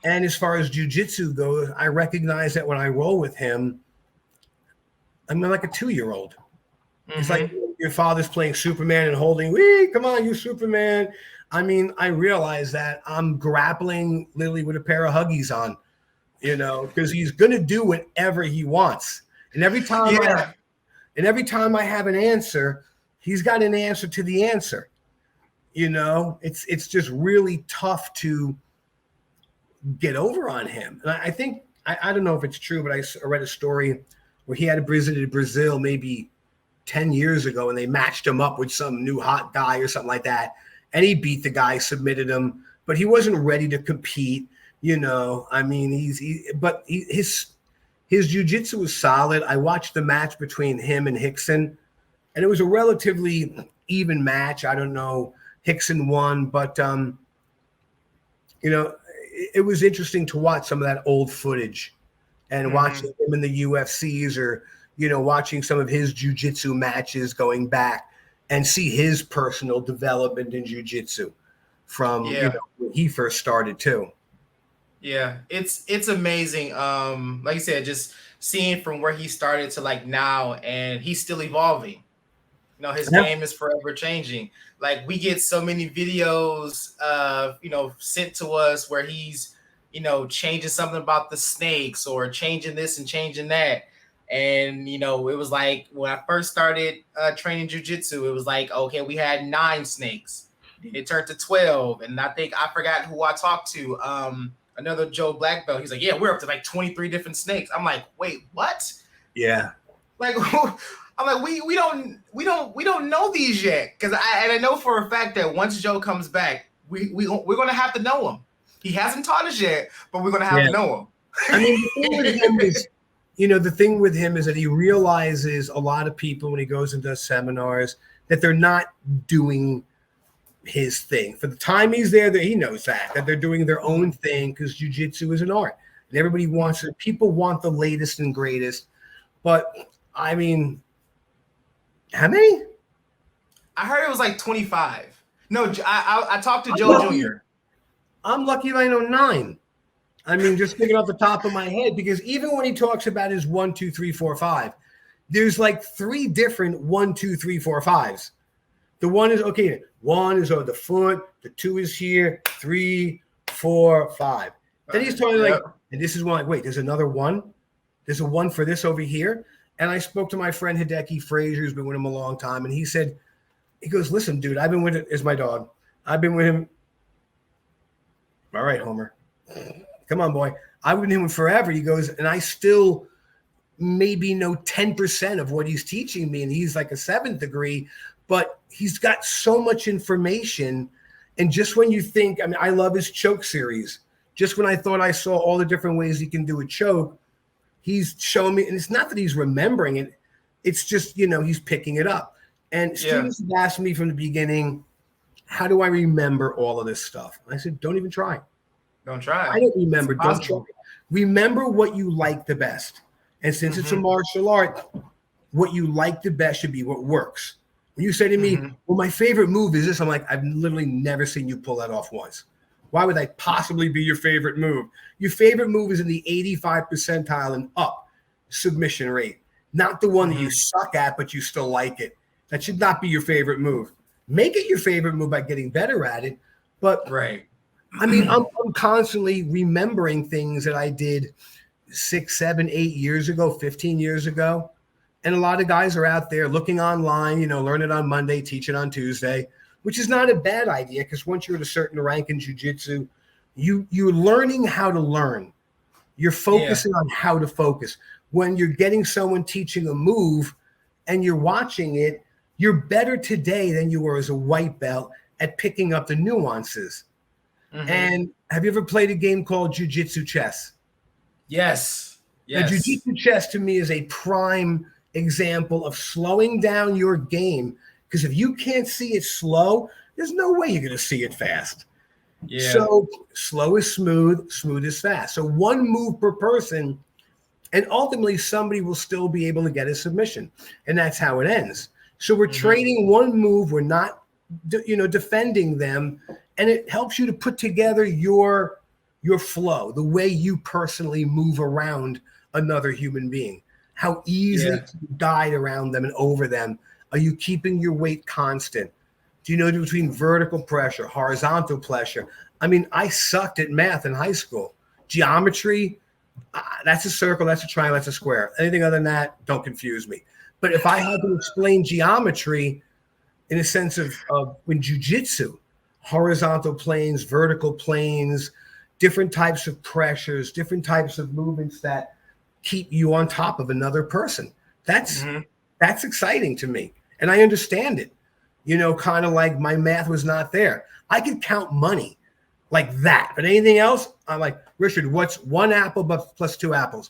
And as far as jiu-jitsu goes, I recognize that when I roll with him, I'm like a 2-year-old. It's like your father's playing Superman and holding, come on, you Superman. I mean, I realize that I'm grappling literally with a pair of Huggies on, because he's going to do whatever he wants. And every time I have an answer, he's got an answer to the answer. It's just really tough to get over on him. And I think, I don't know if it's true, but I read a story where he had visited Brazil maybe 10 years ago, and they matched him up with some new hot guy or something like that. And he beat the guy, submitted him, but he wasn't ready to compete. I mean, his jiu-jitsu was solid. I watched the match between him and Hickson, and it was a relatively even match. I don't know, Hickson won, but it was interesting to watch some of that old footage and watching him in the UFCs or, watching some of his jiu-jitsu matches going back and see his personal development in jiu-jitsu from when he first started too. Yeah, it's amazing. Like you said, just seeing from where he started to like now, and he's still evolving. His game is forever changing. Like we get so many videos, sent to us where he's, changing something about the snakes or changing this and changing that. And, it was like when I first started training jiu-jitsu, it was like, okay, we had 9 snakes. Then it turned to 12. And I think I forgot who I talked to. Another Joe Black belt. He's like, yeah, we're up to like 23 different snakes. I'm like, wait, what? Yeah. Like, I'm like, we don't know these yet. Because I know for a fact that once Joe comes back, we're going to have to know him. He hasn't taught us yet, but we're going to have to know him. I mean, the thing with him is that he realizes a lot of people when he goes and does seminars that they're not doing his thing. For the time he's there, that he knows that they're doing their own thing because jiu-jitsu is an art. And everybody wants it. People want the latest and greatest. But, I mean, how many? I heard it was like 25. No, I talked to Joe Jr. I'm lucky if I know 9. I mean, just thinking off the top of my head, because even when he talks about his 1, 2, 3, 4, 5, there's like 3 different 1, 2, 3, 4, 5s. The one is okay. 1 is over the foot. The 2 is here. 3, 4, 5. Then he's talking like, and this is one. Like, wait, there's another 1. There's a 1 for this over here. And I spoke to my friend Hideki Frazier, who's been with him a long time, and he said, he goes, listen, dude, I've been with it. Is my dog. I've been with him. All right, Homer. Come on, boy. I've been with him forever. He goes, and I still maybe know 10% of what he's teaching me, and he's like a 7th degree, but he's got so much information. And just when you think, I mean, I love his choke series. Just when I thought I saw all the different ways he can do a choke, he's showing me, and it's not that he's remembering it, it's just, he's picking it up. And students have asked me from the beginning, how do I remember all of this stuff? And I said, don't even try. Don't try. I don't remember. Don't try. Remember what you like the best. And since it's a martial art, what you like the best should be what works. When you say to me, well, my favorite move is this, I'm like, I've literally never seen you pull that off once. Why would that possibly be your favorite move? Your favorite move is in the 85 percentile and up submission rate, not the one that you suck at, but you still like it. That should not be your favorite move. Make it your favorite move by getting better at it. But I mean, I'm constantly remembering things that I did 6, 7, 8 years ago, 15 years ago. And a lot of guys are out there looking online, learn it on Monday, teach it on Tuesday, which is not a bad idea, because once you're at a certain rank in jiu-jitsu, you're learning how to learn. You're focusing on how to focus. When you're getting someone teaching a move and you're watching it, you're better today than you were as a white belt at picking up the nuances. And have you ever played a game called Jiu-Jitsu chess? Yes. Now, Jiu-Jitsu chess to me is a prime example of slowing down your game, because if you can't see it slow, there's no way you're going to see it fast. So slow is smooth, smooth is fast. So one move per person, and ultimately somebody will still be able to get a submission, and that's how it ends. So we're trading one move. We're not, defending them, and it helps you to put together your flow, the way you personally move around another human being. How easily you guide around them and over them. Are you keeping your weight constant? Do you know between vertical pressure, horizontal pressure? I mean, I sucked at math in high school. Geometry, that's a circle, that's a triangle, that's a square. Anything other than that, don't confuse me. But if I had to explain geometry in a sense of when jiu-jitsu, horizontal planes, vertical planes, different types of pressures, different types of movements that keep you on top of another person. That's exciting to me. And I understand it. Kind of like my math was not there. I could count money like that. But anything else, I'm like, Richard, what's 1 apple plus 2 apples?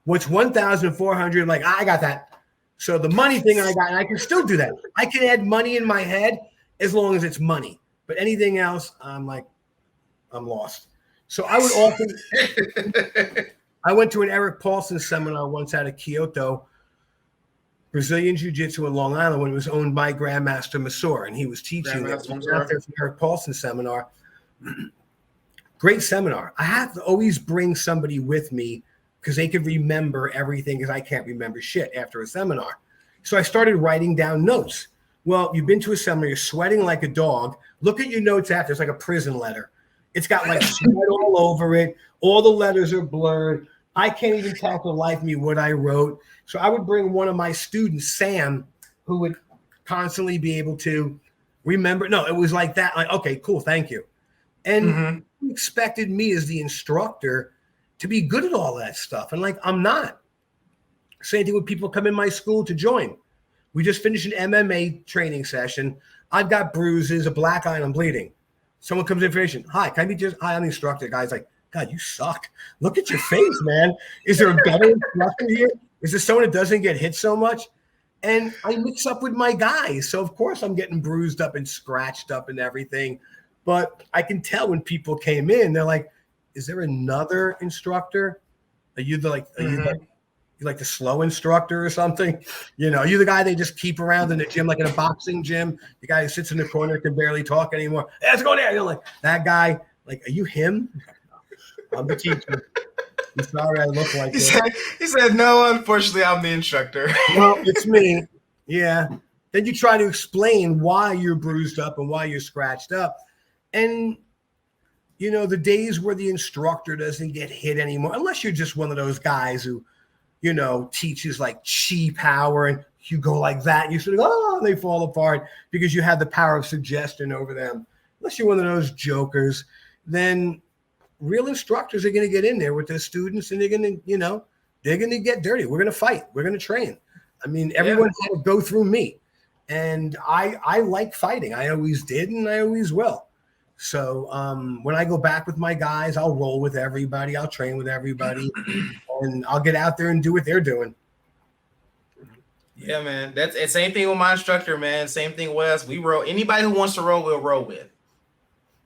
What's 1,400? Like, I got that. So the money thing I got, and I can still do that. I can add money in my head as long as it's money. But anything else, I'm like, I'm lost. So I would often, I went to an Eric Paulson seminar once out of Kyoto, Brazilian Jiu-Jitsu in Long Island, when it was owned by Grandmaster Masur, and he was teaching there. So out there for the Eric Paulson seminar. Great seminar. I have to always bring somebody with me because they could remember everything, because I can't remember shit after a seminar. So I started writing down notes. Well, you've been to a seminar, you're sweating like a dog. Look at your notes after. It's like a prison letter. It's got like sweat all over it. All the letters are blurred. I can't even tell for the life of me what I wrote. So I would bring one of my students, Sam, who would constantly be able to remember. No, it was like that. Like, okay, cool, thank you. And he expected me as the instructor to be good at all that stuff. And like, I'm not. Same thing with people come in my school to join. We just finished an MMA training session. I've got bruises, a black eye, and I'm bleeding. Someone comes in for information. Hi, can I be just, hi, I'm the instructor. The guy's like, God, you suck. Look at your face, man. Is there a better instructor here? Is there someone that doesn't get hit so much? And I mix up with my guys. So, of course, I'm getting bruised up and scratched up and everything. But I can tell when people came in, they're like, is there another instructor? Are you like the slow instructor or something? Are you the guy they just keep around in the gym, like in a boxing gym? The guy who sits in the corner can barely talk anymore. Hey, let's go there. Like that guy. Like, are you him? I'm the teacher. I'm sorry I look like this. He said, no, unfortunately, I'm the instructor. No, it's me. Yeah. Then you try to explain why you're bruised up and why you're scratched up. And, the days where the instructor doesn't get hit anymore, unless you're just one of those guys who, teaches like chi power, and you go like that, and you sort of, and they fall apart because you have the power of suggestion over them. Unless you're one of those jokers, then real instructors are going to get in there with their students, and they're going to, They're going to get dirty. We're going to fight. We're going to train. I mean, everyone had to go through me. And I like fighting. I always did, and I always will. So when I go back with my guys, I'll roll with everybody. I'll train with everybody. And I'll get out there and do what they're doing. Yeah, man. That's the same thing with my instructor, man. Same thing with us. We roll. Anybody who wants to roll, we'll roll with.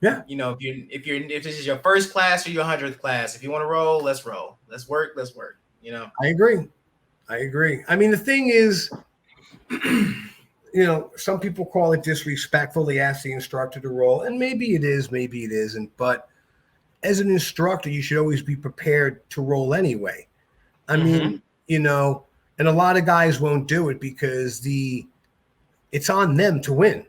Yeah. You know, if this is your first class or your 100th class, if you want to roll, let's roll. Let's work. You know. I agree. I mean, the thing is, you know, some people call it disrespectful. They ask the instructor to roll, and maybe it is, maybe it isn't. But as an instructor, you should always be prepared to roll anyway. I mean, you know, and a lot of guys won't do it because it's on them to win.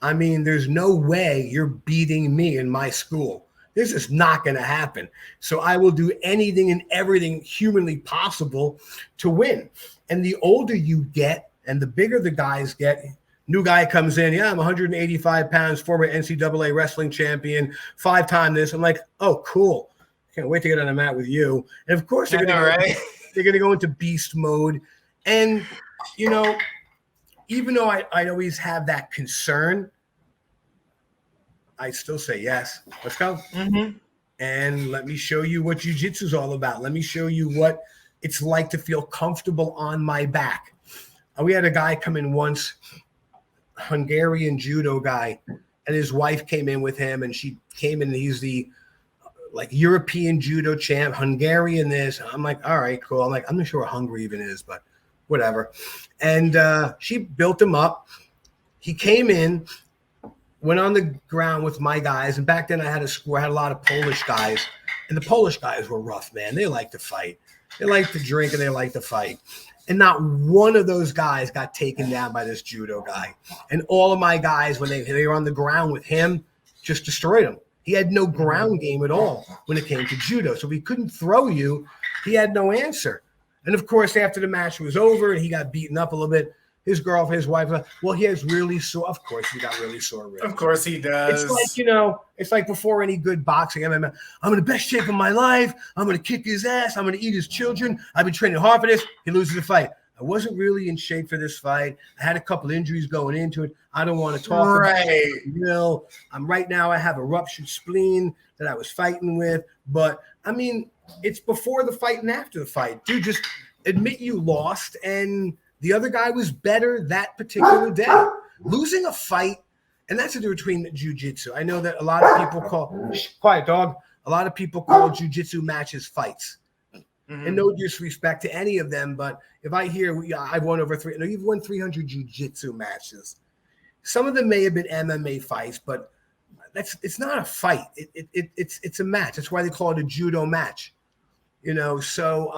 I mean, there's no way you're beating me in my school. This is not going to happen. So I will do anything and everything humanly possible to win. And the older you get and the bigger the guys get, new guy comes in, yeah, I'm 185 pounds, former NCAA wrestling champion, 5-time this. I'm like, oh, cool. Can't wait to get on the mat with you. And of course, they're going to go into beast mode. And, you know, even though I always have that concern, I still say yes. Let's go. And let me show you what jiu-jitsu is all about. Let me show you what it's like to feel comfortable on my back. We had a guy come in once, Hungarian judo guy, and his wife came in with him, and she came in. He's the European judo champ, Hungarian this. I'm like, all right, cool. I'm like, I'm not sure what Hungary even is, but whatever. And she built him up. He came in, went on the ground with my guys. And back then I had a lot of Polish guys, and the Polish guys were rough, man. They like to fight. They like to drink and they like to fight. And not one of those guys got taken down by this judo guy. And all of my guys, when they were on the ground with him, just destroyed him. He had no ground game at all when it came to judo. So if he couldn't throw you, he had no answer. And of course, after the match was over and he got beaten up a little bit, his wife, well, he has really sore. Of course, he got really sore wrists. Of course he does. It's like, you know, it's like before any good boxing. I'm in the best shape of my life. I'm going to kick his ass. I'm going to eat his children. I've been training hard for this. He loses the fight. I wasn't really in shape for this fight. I had a couple injuries going into it. I don't want to talk about it. You know, right now I have a ruptured spleen that I was fighting with. But, I mean, it's before the fight and after the fight. Dude, just admit you lost, and the other guy was better that particular day. Losing a fight, and that's the difference between jiu-jitsu. I know that a lot of people quiet dog, a lot of people call jiu-jitsu matches fights. And no disrespect to any of them, but if I hear I've won you've won 300 jiu-jitsu matches. Some of them may have been MMA fights, but it's not a fight. It's a match. That's why they call it a judo match. You know, so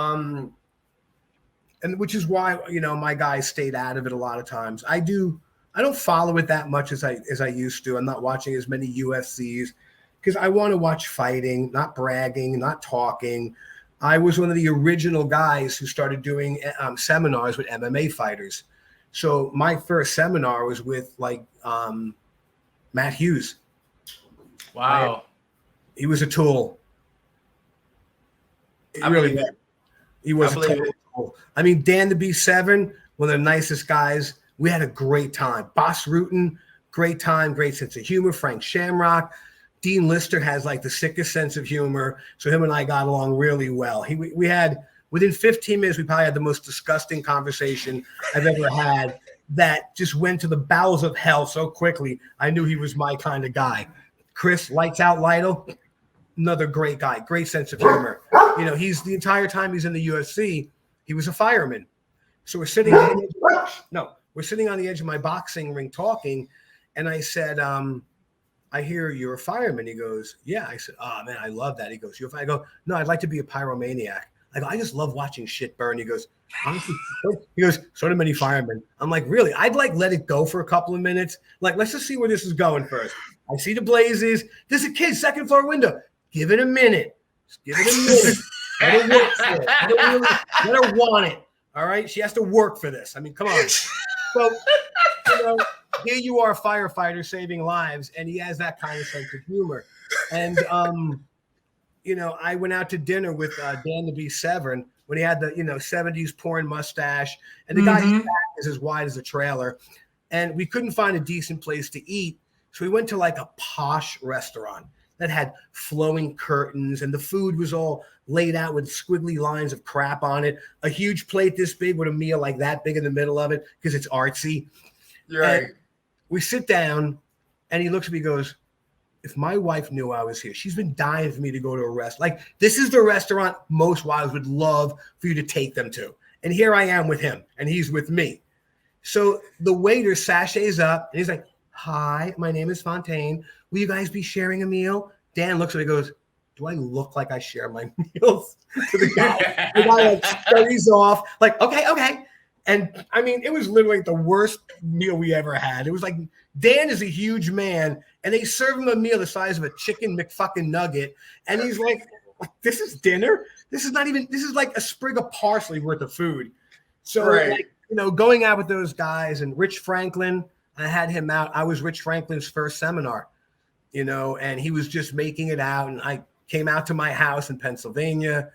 and which is why, you know, my guys stayed out of it a lot of times. I don't follow it that much as I used to. I'm not watching as many UFCs because I want to watch fighting, not bragging, not talking. I was one of the original guys who started doing seminars with MMA fighters. So my first seminar was with Matt Hughes. Wow. He was a tool. He was a tool. I mean, Dan the B7, one of the nicest guys. We had a great time. Boss Rutan, great time, great sense of humor. Frank Shamrock. Dean Lister has like the sickest sense of humor. So him and I got along really well. We had, within 15 minutes, we probably had the most disgusting conversation I've ever had that just went to the bowels of hell so quickly. I knew he was my kind of guy. Chris, lights out Lytle, another great guy, great sense of humor. You know, the entire time he's in the UFC, he was a fireman. So we're sitting on the edge of my boxing ring talking, and I said, I hear you're a fireman. He goes, yeah. I said, oh, man, I love that. He goes, you're a fireman? I go, no, I'd like to be a pyromaniac. I go, I just love watching shit burn. He goes, honestly, so do many firemen. I'm like, really? I'd let it go for a couple of minutes. Let's just see where this is going first. I see the blazes. There's a kid, second floor window. Give it a minute. Just give it a minute. Let her work for it. Let her want it. All right? She has to work for this. I mean, come on. So, you know, here you are, a firefighter saving lives, and he has that kind of sense of humor. And, you know, I went out to dinner with Dan the B7. when he had the 70s porn mustache, and the guy's back is as wide as a trailer. And we couldn't find a decent place to eat, so we went to like a posh restaurant that had flowing curtains, and the food was all laid out with squiggly lines of crap on it. A huge plate this big with a meal like that big in the middle of it because it's artsy. Right. And we sit down, and he looks at me and goes, if my wife knew I was here, she's been dying for me to go to a restaurant. Like, this is the restaurant most wives would love for you to take them to. And here I am with him, and he's with me. So the waiter sachets up, and he's like, hi, my name is Fontaine. Will you guys be sharing a meal? Dan looks at me and goes, do I look like I share my meals? To the guy. The guy like scurries off, like, okay. And I mean, it was literally the worst meal we ever had. It was like, Dan is a huge man, and they serve him a meal the size of a chicken McFucking nugget. And he's like, this is dinner? This is like a sprig of parsley worth of food. So, right. Going out with those guys, and Rich Franklin, I had him out. I was Rich Franklin's first seminar, and he was just making it out. And I came out to my house in Pennsylvania.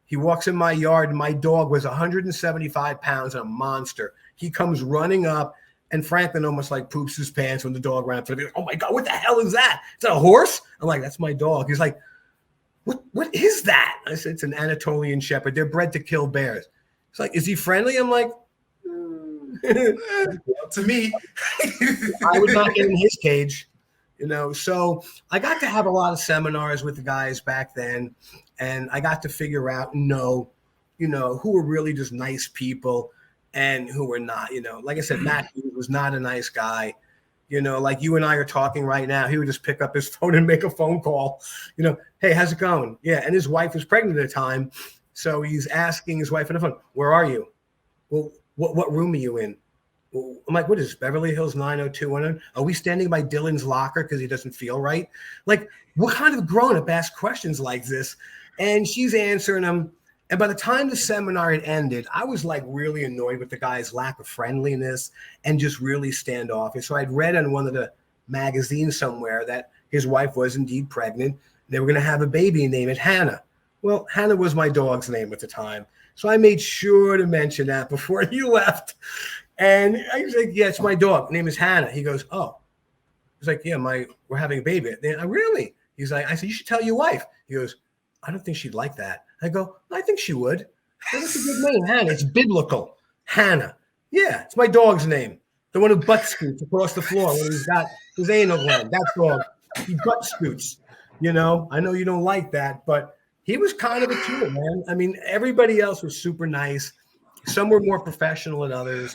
He walks in my yard, and my dog was 175 pounds and a monster. He comes running up, and Franklin almost like poops his pants when the dog ran up to him. Oh my God, what the hell is that? Is that a horse? I'm like, that's my dog. He's like, what is that? I said, it's an Anatolian Shepherd. They're bred to kill bears. He's like, is he friendly? I'm like, to me, I would not get in his cage, So I got to have a lot of seminars with the guys back then, and I got to figure out, who were really just nice people and who were not. Like I said, Matt was not a nice guy. Like you and I are talking right now, he would just pick up his phone and make a phone call. Hey, how's it going? Yeah, and his wife was pregnant at the time, so he's asking his wife on the phone, "Where are you?" Well, what room are you in? Well, I'm like, what is this, Beverly Hills 90210? Are we standing by Dylan's locker because he doesn't feel right? Like, what kind of grown-up asks questions like this? And she's answering them. And by the time the seminar had ended, I was like really annoyed with the guy's lack of friendliness and just really standoffish. So I'd read on one of the magazines somewhere that his wife was indeed pregnant. They were going to have a baby and name it Hannah. Well, Hannah was my dog's name at the time. So I made sure to mention that before he left. And I was like, yeah, it's my dog. Her name is Hannah. He goes, oh. He's like, yeah, we're having a baby. Really? He's like, I said, you should tell your wife. He goes, I don't think she'd like that. I go, I think she would. That's a good name, Hannah. It's biblical. Hannah. Yeah, it's my dog's name. The one who butt scoots across the floor when he's got his anal gland. That dog, he butt scoots. I know you don't like that, but he was kind of a killer, man. I mean, everybody else was super nice. Some were more professional than others,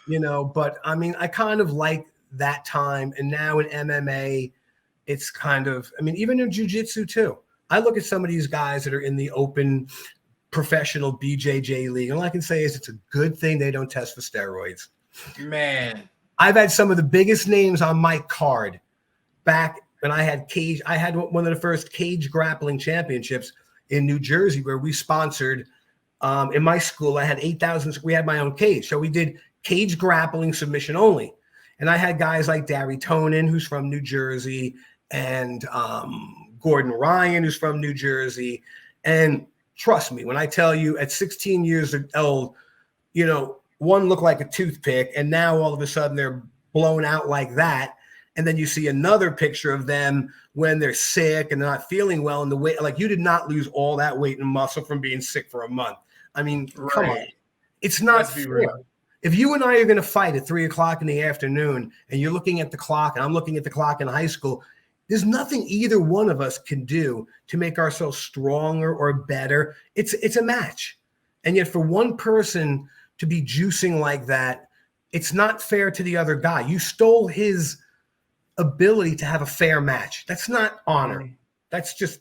but I mean, I kind of like that time. And now in MMA, it's kind of, I mean, even in jiu-jitsu too. I look at some of these guys that are in the open professional BJJ league, and all I can say is it's a good thing they don't test for steroids. Man. I've had some of the biggest names on my card back when I had one of the first cage grappling championships in New Jersey, where we sponsored in my school. I had 8,000. We had my own cage. So we did cage grappling submission only. And I had guys like Darry Tonin, who's from New Jersey, and Gordon Ryan, who's from New Jersey. And trust me, when I tell you at 16 years old, one looked like a toothpick, and now all of a sudden they're blown out like that. And then you see another picture of them when they're sick and they're not feeling well, and the weight, like, you did not lose all that weight and muscle from being sick for a month. I mean, Come on. It's not fair. If you and I are going to fight at 3:00 in the afternoon and you're looking at the clock and I'm looking at the clock in high school, there's nothing either one of us can do to make ourselves stronger or better. It's a match. And yet for one person to be juicing like that, it's not fair to the other guy. You stole his ability to have a fair match. That's not honor. That's just,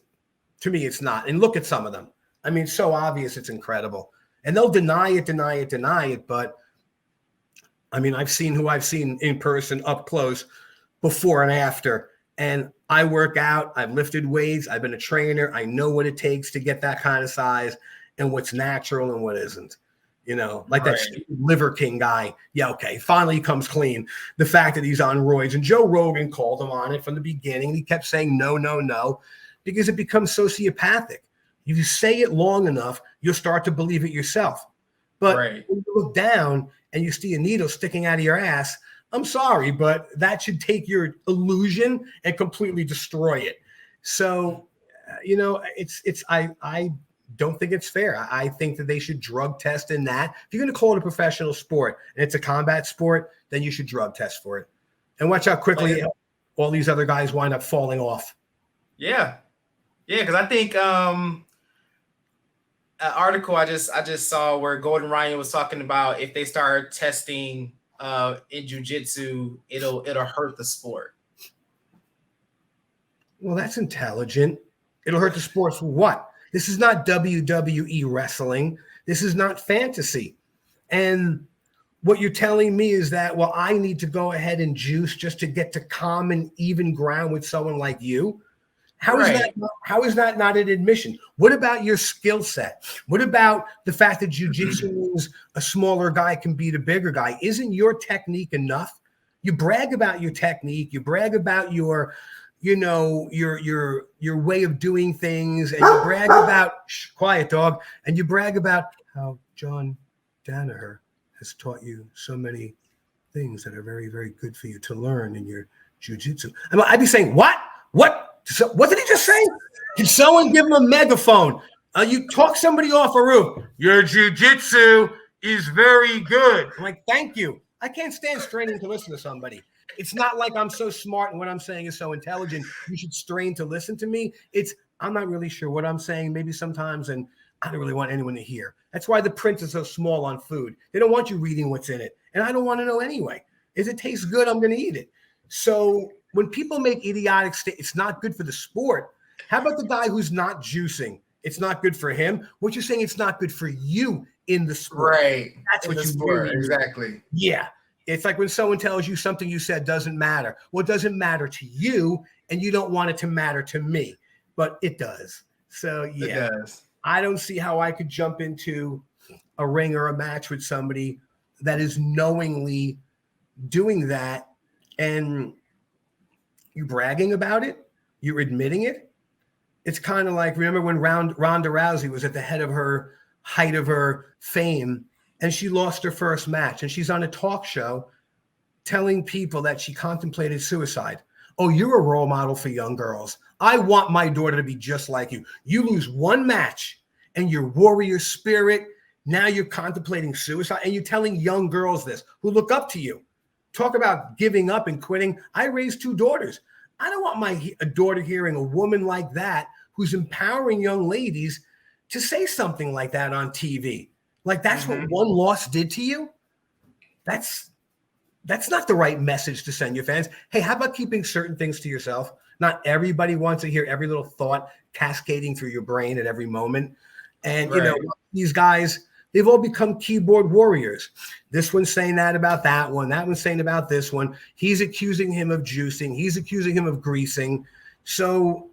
to me, it's not. And look at some of them. I mean, it's so obvious, it's incredible. And they'll deny it. But I mean, I've seen who I've seen in person up close before and after. And I work out, I've lifted weights, I've been a trainer. I know what it takes to get that kind of size and what's natural and what isn't. Like that Liver King guy. Yeah, okay. Finally he comes clean. The fact that he's on roids. And Joe Rogan called him on it from the beginning. He kept saying no, because it becomes sociopathic. If you say it long enough, you'll start to believe it yourself. But when you look down and you see a needle sticking out of your ass, I'm sorry, but that should take your illusion and completely destroy it. So, I don't think it's fair. I think that they should drug test in that. If you're going to call it a professional sport and it's a combat sport, then you should drug test for it. And watch how quickly all these other guys wind up falling off. Yeah. Yeah, because I think an article I just saw where Gordon Ryan was talking about if they start testing in jiu-jitsu, it'll hurt the sport. Well, that's intelligent. It'll hurt the sport for what? This is not WWE wrestling. This is not fantasy. And what you're telling me is that, well, I need to go ahead and juice just to get to common, even ground with someone like you. How is that not an admission? What about your skill set? What about the fact that jiu-jitsu means a smaller guy can beat a bigger guy? Isn't your technique enough? You brag about your technique. You brag about your way of doing things, and you brag about quiet dog, and you brag about how John Danaher has taught you so many things that are very, very good for you to learn in your jiu-jitsu. I'd be saying, what? So, what did he just say? Can someone give him a megaphone? You talk somebody off a roof. Your jiu-jitsu is very good. I'm like, thank you. I can't stand straining to listen to somebody. It's not like I'm so smart and what I'm saying is so intelligent. You should strain to listen to me. I'm not really sure what I'm saying maybe sometimes, and I don't really want anyone to hear. That's why the print is so small on food. They don't want you reading what's in it. And I don't want to know anyway. If it tastes good, I'm going to eat it. So when people make idiotic statements, it's not good for the sport. How about the guy who's not juicing? It's not good for him. What you're saying, it's not good for you in the sport. Right. That's what you sport. Exactly. Yeah. It's like when someone tells you something you said doesn't matter. Well, it doesn't matter to you, and you don't want it to matter to me, but it does. So, yeah, it does. I don't see how I could jump into a ring or a match with somebody that is knowingly doing that, and you're bragging about it, you're admitting it. It's kind of like, remember when Ronda Rousey was at the height of her fame, and she lost her first match, and she's on a talk show telling people that she contemplated suicide. Oh, you're a role model for young girls. I want my daughter to be just like you. You lose one match and your warrior spirit, now you're contemplating suicide, and you're telling young girls this who look up to you. Talk about giving up and quitting. I raised 2 daughters. I don't want my daughter hearing a woman like that who's empowering young ladies to say something like that on TV. Like that's what one loss did to you? That's not the right message to send your fans. Hey, how about keeping certain things to yourself? Not everybody wants to hear every little thought cascading through your brain at every moment. And, these guys, they've all become keyboard warriors. This one's saying that about that one. That one's saying about this one. He's accusing him of juicing. He's accusing him of greasing. So,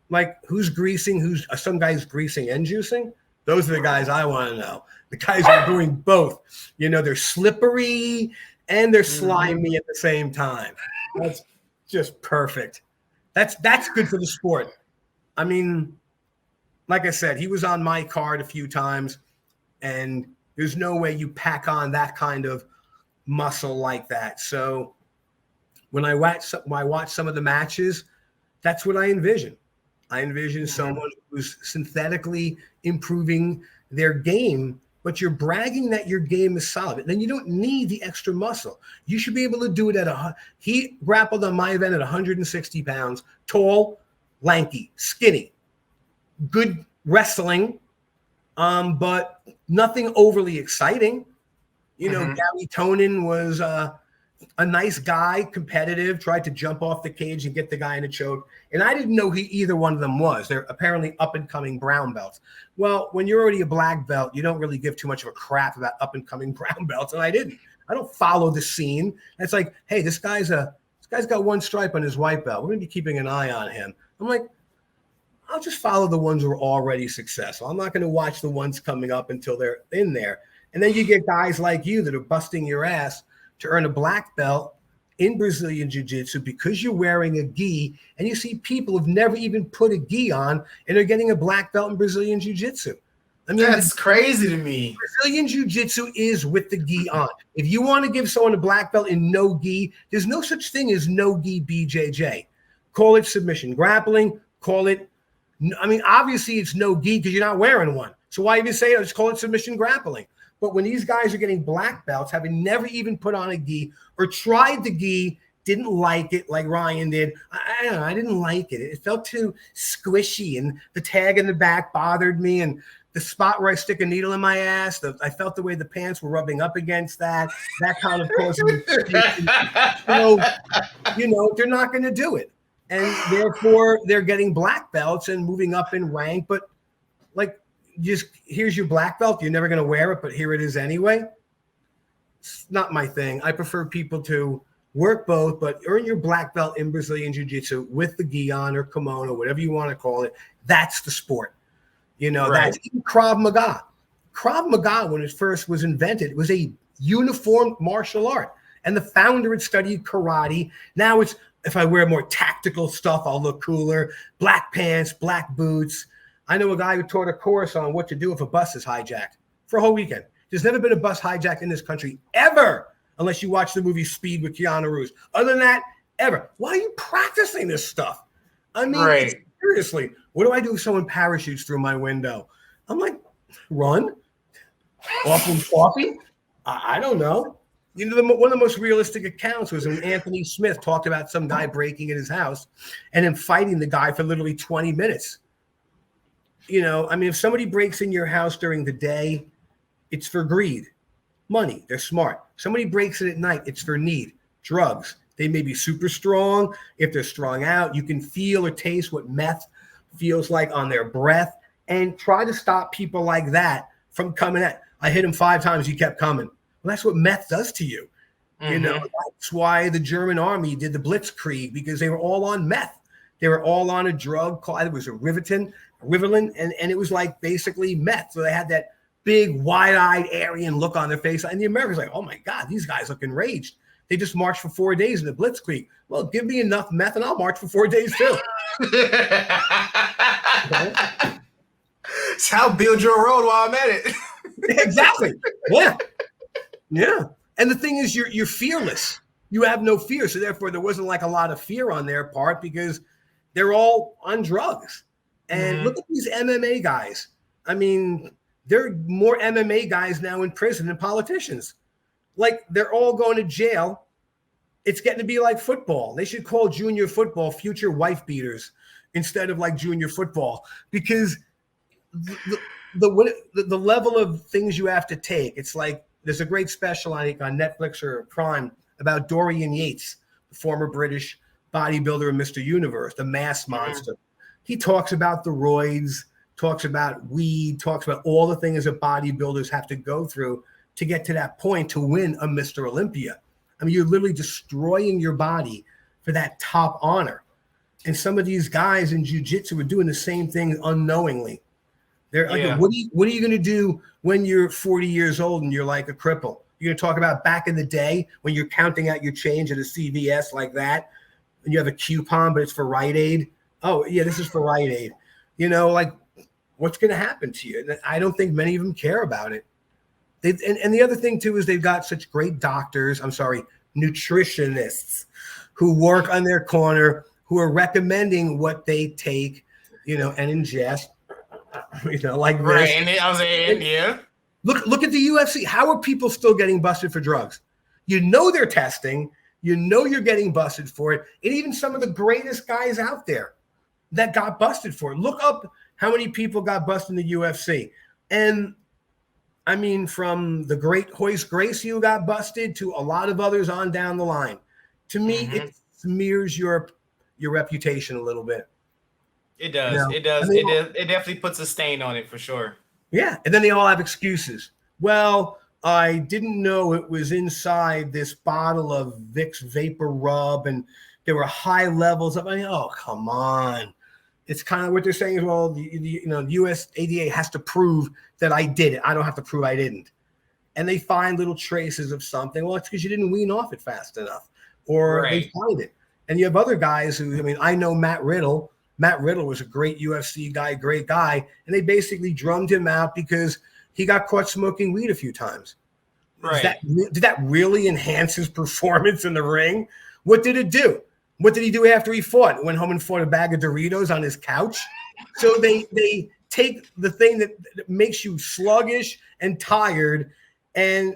like, who's greasing? Some guy's greasing and juicing? Those are the guys I want to know. The guys are doing both. They're slippery and they're slimy at the same time. That's just perfect. That's good for the sport. I mean, like I said, he was on my card a few times, and there's no way you pack on that kind of muscle like that. So when I watch some of the matches, that's what I envision. I envision someone who's synthetically improving their game, but you're bragging that your game is solid. Then you don't need the extra muscle. You should be able to do it he grappled on my event at 160 pounds, tall, lanky, skinny, good wrestling, but nothing overly exciting. Gary Tonin was a nice guy, competitive, tried to jump off the cage and get the guy in a choke. And I didn't know who either one of them was. They're apparently up-and-coming brown belts. Well, when you're already a black belt, you don't really give too much of a crap about up-and-coming brown belts, and I didn't. I don't follow the scene. It's like, hey, this guy's got 1 stripe on his white belt. We're going to be keeping an eye on him. I'm like, I'll just follow the ones who are already successful. I'm not going to watch the ones coming up until they're in there. And then you get guys like you that are busting your ass to earn a black belt, in Brazilian Jiu-Jitsu because you're wearing a gi, and you see people who've never even put a gi on and they're getting a black belt in Brazilian Jiu-Jitsu. I mean, that's crazy to me. Brazilian Jiu-Jitsu is with the gi on. If you want to give someone a black belt in no gi, there's no such thing as no gi BJJ. Call it submission grappling. Call it, I mean, obviously it's no gi because you're not wearing one. So why even say it? Just call it submission grappling. But when these guys are getting black belts, having never even put on a gi or tried the gi, didn't like it like Ryan did. I don't know. I didn't like it. It felt too squishy, and the tag in the back bothered me, and the spot where I stick a needle in my ass, I felt the way the pants were rubbing up against that. That kind of caused me, they're not going to do it. And therefore, they're getting black belts and moving up in rank. But, like, just here's your black belt. You're never going to wear it, but here it is anyway. It's not my thing. I prefer people to work both, but earn your black belt in Brazilian Jiu-Jitsu with the gi on or kimono, whatever you want to call it. That's the sport. That's even Krav Maga. Krav Maga, when it first was invented, was a uniform martial art. And the founder had studied karate. Now it's, if I wear more tactical stuff, I'll look cooler. Black pants, black boots. I know a guy who taught a course on what to do if a bus is hijacked for a whole weekend. There's never been a bus hijacked in this country ever, unless you watch the movie Speed with Keanu Reeves. Other than that, ever. Why are you practicing this stuff? I mean, seriously, what do I do if someone parachutes through my window? I'm like, run? Offer them coffee? I don't know. One of the most realistic accounts was when Anthony Smith talked about some guy breaking in his house and him fighting the guy for literally 20 minutes. If somebody breaks in your house during the day, it's for greed, money. They're smart. Somebody breaks in at night, it's for need, drugs. They may be super strong. If they're strung out, you can feel or taste what meth feels like on their breath, and try to stop people like that from coming at. I hit him 5 times. He kept coming. Well, that's what meth does to you. Mm-hmm. That's why the German army did the Blitzkrieg, because they were all on meth. They were all on a drug called, it was a Ritalin, and it was like basically meth. So they had that big, wide-eyed Aryan look on their face. And the Americans like, oh my God, these guys look enraged. They just marched for 4 days in the Blitzkrieg. Well, give me enough meth and I'll march for 4 days too. It's how build your road while I'm at it. Exactly. Yeah. Yeah. And the thing is, you're fearless. You have no fear. So therefore, there wasn't like a lot of fear on their part because they're all on drugs. And look at these MMA guys. I mean, there are more MMA guys now in prison than politicians. Like, they're all going to jail. It's getting to be like football. They should call junior football future wife beaters instead of like junior football, because the level of things you have to take. It's like, there's a great special on Netflix or Prime about Dorian Yates, the former British bodybuilder and Mr. Universe, the mass monster. He talks about the roids, talks about weed, talks about all the things that bodybuilders have to go through to get to that point to win a Mr. Olympia. I mean, you're literally destroying your body for that top honor. And some of these guys in jiu-jitsu are doing the same thing unknowingly. They're like, what are you going to do when you're 40 years old and you're like a cripple? You're going to talk about back in the day when you're counting out your change at a CVS like that, and you have a coupon, but it's for Rite Aid. Oh, yeah, this is for Rite Aid. Like, what's going to happen to you? And I don't think many of them care about it. And the other thing, too, is they've got such great nutritionists who work on their corner, who are recommending what they take, and ingest, like right. this. And I was saying, yeah. Look at the UFC. How are people still getting busted for drugs? They're testing. You're getting busted for it. And even some of the greatest guys out there that got busted for it. Look up how many people got busted in the UFC. And I mean, from the great Royce Gracie who got busted to a lot of others on down the line. To me, it smears your reputation a little bit. It does. It does. It definitely puts a stain on it for sure. Yeah. And then they all have excuses. Well, I didn't know it was inside this bottle of Vicks Vapor Rub, and there were high levels of, oh, come on. It's kind of what they're saying is, well, the US ADA has to prove that I did it. I don't have to prove I didn't. And they find little traces of something. Well, it's because you didn't wean off it fast enough. or they find it. And you have other guys who, I mean, I know Matt Riddle. Matt Riddle was a great UFC guy, great guy, and they basically drummed him out because he got caught smoking weed a few times. Right. Did that really enhance his performance in the ring? What did it do? What did he do after he fought? Went home and fought a bag of Doritos on his couch. So they take the thing that makes you sluggish and tired and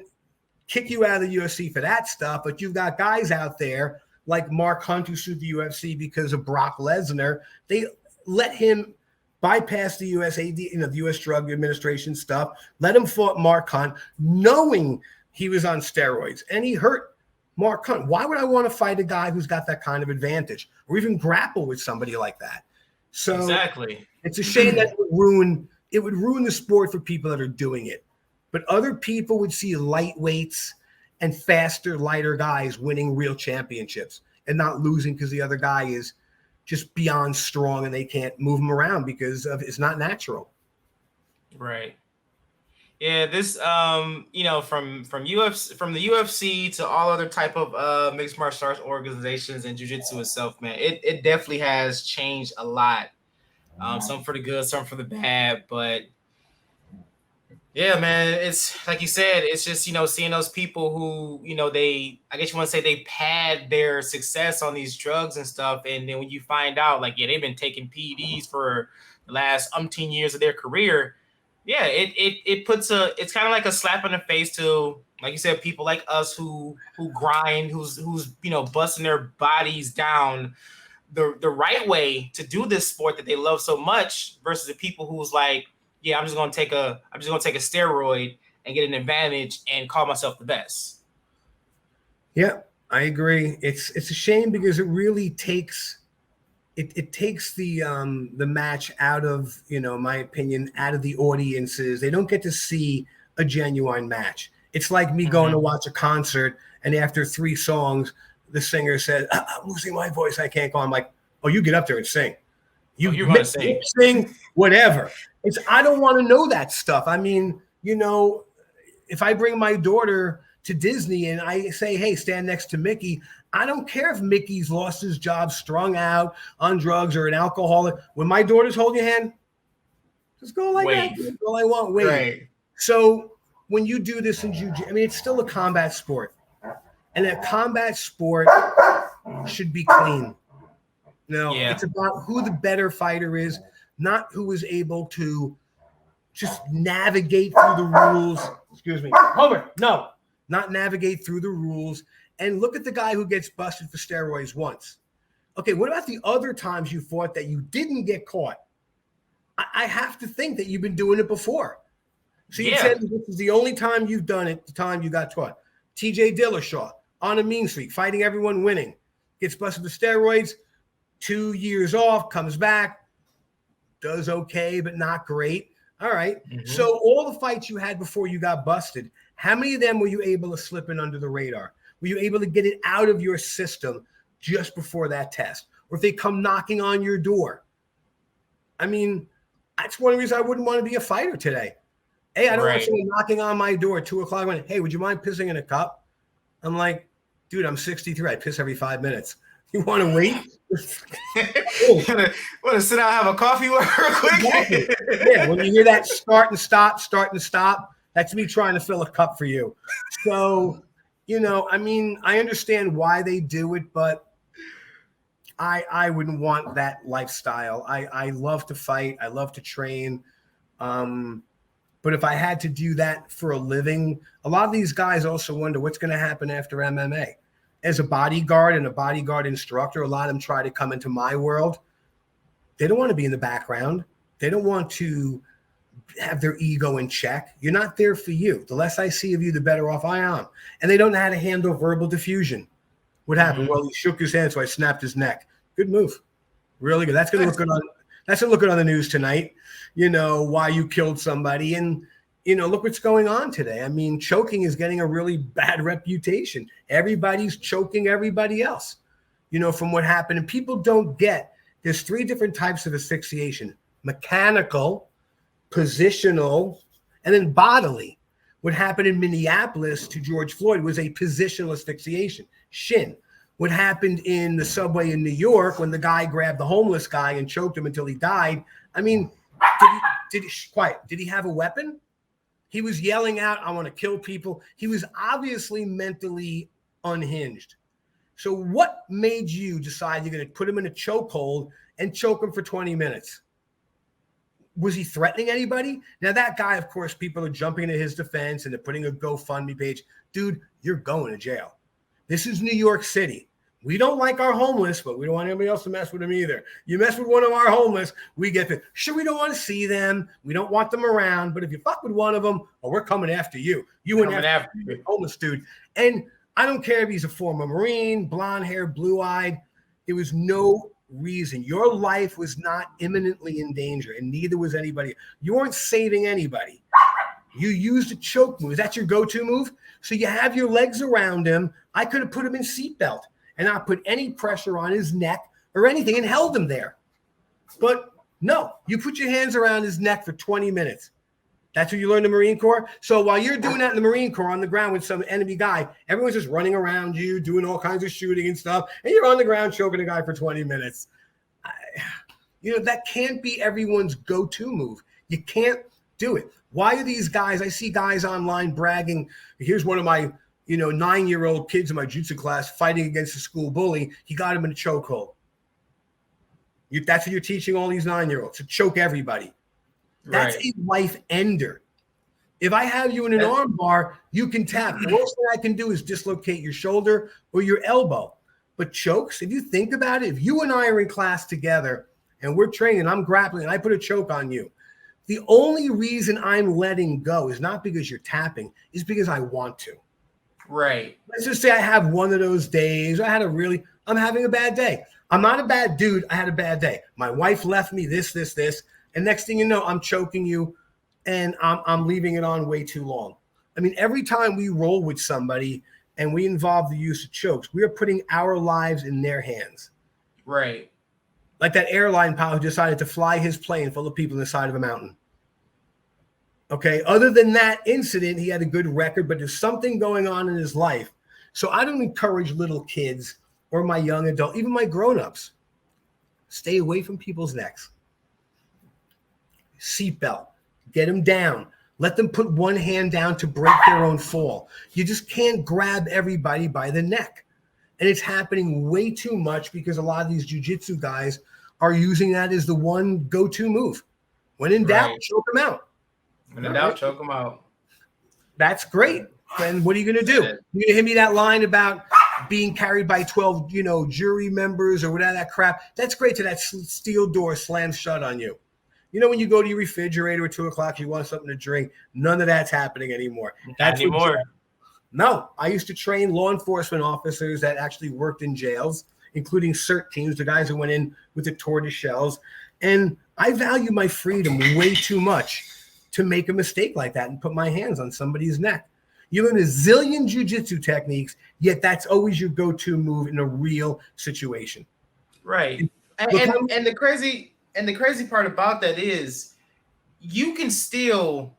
kick you out of the UFC for that stuff. But you've got guys out there like Mark Hunt who sued the UFC because of Brock Lesnar. They let him bypass the USAD, the U.S. Drug Administration stuff, let him fight Mark Hunt, knowing he was on steroids, and he hurt Mark Hunt. Why would I want to fight a guy who's got that kind of advantage or even grapple with somebody like that? So exactly. It's a shame that it would ruin the sport for people that are doing it. But other people would see lightweights and faster, lighter guys winning real championships and not losing because the other guy is just beyond strong and they can't move him around because it's not natural. Right. Yeah, this from the UFC to all other type of mixed martial arts organizations and jiu-jitsu itself, man, it definitely has changed a lot. Some for the good, some for the bad, but yeah, man, it's like you said, it's just, seeing those people who, I guess you want to say they pad their success on these drugs and stuff. And then when you find out, like, yeah, they've been taking PEDs for the last umpteen years of their career. Yeah, it's kind of like a slap in the face to, like you said, people like us who grind, who's busting their bodies down the right way to do this sport that they love so much versus the people who's like, yeah, I'm just gonna take a steroid and get an advantage and call myself the best. Yeah, I agree. It's a shame because it really takes it takes the match out of, my opinion, out of the audiences. They don't get to see a genuine match. It's like me going to watch a concert and after 3 songs, the singer said, "I'm losing my voice. I can't go." I'm like, "Oh, you get up there and sing. You're going to sing, whatever." I don't want to know that stuff. I mean, if I bring my daughter to Disney and I say, "Hey, stand next to Mickey," I don't care if Mickey's lost his job, strung out on drugs, or an alcoholic. When my daughter's holding your hand, just go like that. That's all I want. Wait. Right. So when you do this in jiu-jitsu, I mean, it's still a combat sport. And a combat sport should be clean. It's about who the better fighter is, not who is able to just navigate through the rules. Excuse me. Homer, no. Not navigate through the rules. And look at the guy who gets busted for steroids once. Okay, what about the other times you fought that you didn't get caught? I have to think that you've been doing it before. So you said this is the only time you've done it, the time you got caught. TJ Dillashaw, on a mean streak, fighting everyone, winning. Gets busted for steroids, 2 years off, comes back, does okay, but not great. All right. So all the fights you had before you got busted, how many of them were you able to slip in under the radar? Were you able to get it out of your system just before that test? Or if they come knocking on your door? I mean, that's one reason I wouldn't want to be a fighter today. Hey, I don't want someone knocking on my door at 2 o'clock. Hey, would you mind pissing in a cup? I'm like, dude, I'm 63. I piss every 5 minutes. You want to wait? Want to sit down and have a coffee real quick? Exactly. Yeah, when you hear that start and stop, that's me trying to fill a cup for you. So, I mean, I understand why they do it, but I wouldn't want that lifestyle. I love to fight. I love to train. But if I had to do that for a living, a lot of these guys also wonder what's going to happen after MMA. As a bodyguard and a bodyguard instructor, a lot of them try to come into my world. They don't want to be in the background. They don't want to have their ego in check. You're not there for you. The less I see of you, the better off I am. And they don't know how to handle verbal diffusion. What happened? Well, he shook his hand, so I snapped his neck. Good move. Really good. That's going to look good on. That's going to look good on the news tonight. Why you killed somebody. And, look what's going on today. I mean, choking is getting a really bad reputation. Everybody's choking everybody else, from what happened. And people don't get, there's 3 different types of asphyxiation: mechanical, positional, and then bodily. What happened in Minneapolis to George Floyd was a positional asphyxiation, shin. what happened in the subway in New York when the guy grabbed the homeless guy and choked him until he died. I mean, did he have a weapon? He was yelling out, I want to kill people. He was obviously mentally unhinged. So what made you decide you're going to put him in a chokehold and choke him for 20 minutes? Was he threatening anybody? Now, that guy, of course, people are jumping into his defense and they're putting a GoFundMe page. Dude, you're going to jail. This is New York City. We don't like our homeless, but we don't want anybody else to mess with them either. You mess with one of our homeless, we get the, sure, we don't want to see them. We don't want them around. But if you fuck with one of them, we're coming after you. You and after you, homeless dude. And I don't care if he's a former Marine, blonde hair, blue-eyed. There was no reason. Your life was not imminently in danger, and neither was anybody. You weren't saving anybody. You used a choke move. Is that your go-to move? So you have your legs around him. I could have put him in seatbelt and not put any pressure on his neck or anything and held him there. But no, you put your hands around his neck for 20 minutes. That's what you learned in the Marine Corps. So while you're doing that in the Marine Corps on the ground with some enemy guy, everyone's just running around you, doing all kinds of shooting and stuff, and you're on the ground choking a guy for 20 minutes. That can't be everyone's go-to move. You can't do it. Why are these guys? I see guys online bragging. Here's one of my 9-year-old kids in my Jitsu class fighting against a school bully. He got him in a chokehold. That's what you're teaching all these 9-year-olds, to choke everybody. That's a life ender. If I have you in an arm bar, you can tap. The worst thing I can do is dislocate your shoulder or your elbow. But chokes, if you think about it, if you and I are in class together and we're training, I'm grappling, and I put a choke on you, the only reason I'm letting go is not because you're tapping, is because I want to. Right. Let's just say I have one of those days. I'm having a bad day. I'm not a bad dude. I had a bad day. My wife left me this. And next thing you know, I'm choking you and I'm leaving it on way too long. I mean, every time we roll with somebody and we involve the use of chokes, we are putting our lives in their hands. Right. Like that airline pilot who decided to fly his plane full of people on the side of a mountain. Okay. Other than that incident, he had a good record, but there's something going on in his life. So I don't encourage little kids or my young adult, even my grown-ups, stay away from people's necks. Seatbelt, get them down. Let them put one hand down to break their own fall. You just can't grab everybody by the neck. And it's happening way too much because a lot of these jiu-jitsu guys are using that as the one go-to move. When in doubt, choke them out. When in doubt, choke them out. That's great. And what are you going to do? You're going to hit me that line about being carried by 12, jury members or whatever that crap. That's great till that steel door slams shut on you. When you go to your refrigerator at 2:00, you want something to drink. None of that's happening anymore. No, I used to train law enforcement officers that actually worked in jails, including CERT teams, the guys who went in with the tortoise shells. And I value my freedom way too much to make a mistake like that and put my hands on somebody's neck. You learn a zillion jiu-jitsu techniques, yet that's always your go-to move in a real situation. Right. And the crazy part about that is you can still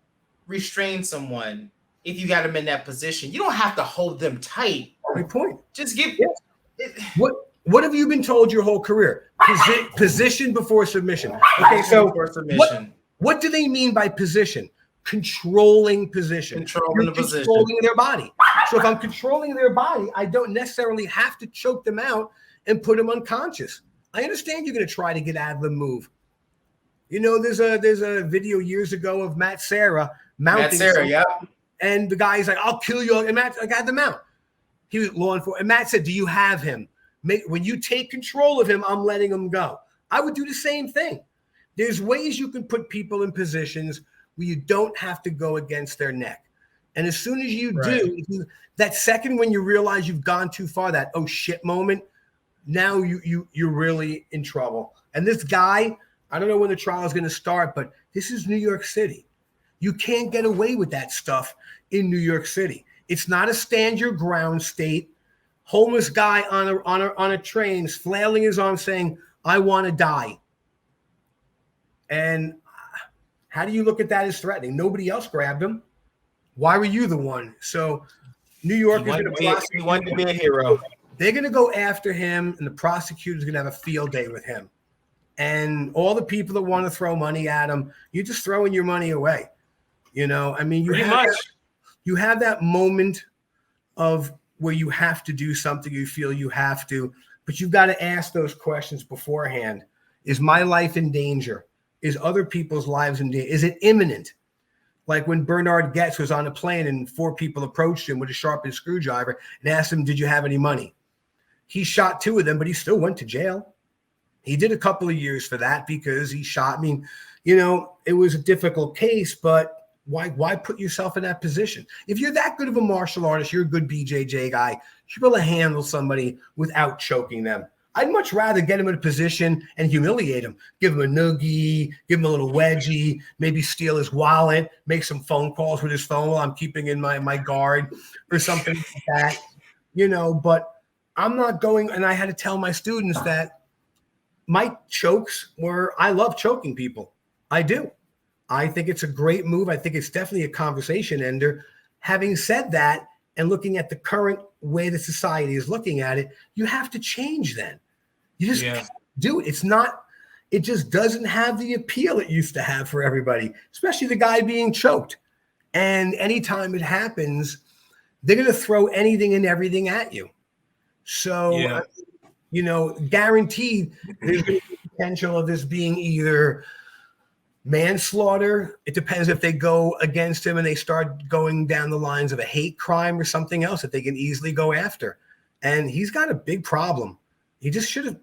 restrain someone if you got them in that position. You don't have to hold them tight. My point. Just give What have you been told your whole career? Position before submission. Okay, so what do they mean by position? Controlling position. Controlling their body. So if I'm controlling their body, I don't necessarily have to choke them out and put them unconscious. I understand you're going to try to get out of the move. There's a video years ago of Matt Serra mounting. And the guy's like, "I'll kill you." And Matt, I got the mount. He was law enforcement. And Matt said, "Do you have him? When you take control of him, I'm letting him go." I would do the same thing. There's ways you can put people in positions where you don't have to go against their neck. And as soon as you do, that second when you realize you've gone too far, that oh shit moment, now you're really in trouble. And this guy, I don't know when the trial is going to start, but this is New York City. You can't get away with that stuff in New York City. It's not a stand your ground state. Homeless guy on a train flailing his arms saying, "I want to die." And how do you look at that as threatening? Nobody else grabbed him. Why were you the one? So New York is going to he wanted to be a hero. They're going to go after him, and the prosecutor's going to have a field day with him. And all the people that want to throw money at him, you're just throwing your money away. You know, I mean, you have that moment of where you have to do something, you feel you have to, but you've got to ask those questions beforehand. Is my life in danger? Is other people's lives in danger? Is it imminent? Like when Bernard Goetz was on a plane and 4 people approached him with a sharpened screwdriver and asked him, did you have any money? He shot 2 of them, but he still went to jail. He did a couple of years for that because he shot. I mean, you know, it was a difficult case, but why put yourself in that position? If you're that good of a martial artist, you're a good BJJ guy, you should be able to handle somebody without choking them. I'd much rather get him in a position and humiliate him. Give him a noogie, give him a little wedgie, maybe steal his wallet, make some phone calls with his phone while I'm keeping in my guard or something like that. You know, but I'm not going, and I had to tell my students that my chokes were, I love choking people. I do. I think it's a great move. I think it's definitely a conversation ender. Having said that, and looking at the current way that society is looking at it, you have to change then. You just can't do it. It's not, it just doesn't have the appeal it used to have for everybody, especially the guy being choked. And anytime it happens, they're going to throw anything and everything at you. So, you know, guaranteed there's going to be potential of this being either manslaughter. It depends if they go against him and they start going down the lines of a hate crime or something else that they can easily go after. And he's got a big problem. He just should have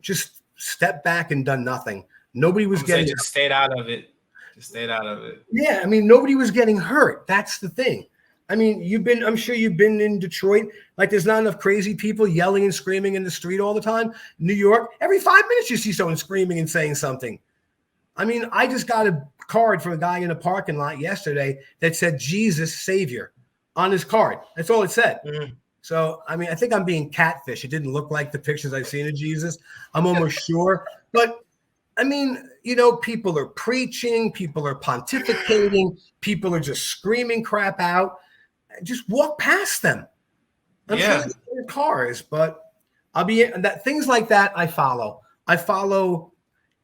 just stepped back and done nothing. Nobody was getting just stayed out of it. Just stayed out of it. Yeah, I mean, nobody was getting hurt. That's the thing. I mean, I'm sure you've been in Detroit. Like, there's not enough crazy people yelling and screaming in the street all the time. New York, every 5 minutes you see someone screaming and saying something. I mean, I just got a card from a guy in a parking lot yesterday that said Jesus Savior on his card. That's all it said. Mm-hmm. So, I mean, I think I'm being catfish. It didn't look like the pictures I've seen of Jesus. I'm almost sure. But, I mean, you know, people are preaching. People are pontificating. People are just screaming crap out. Just walk past them. I'm sure they're cars, but things like that I follow. I follow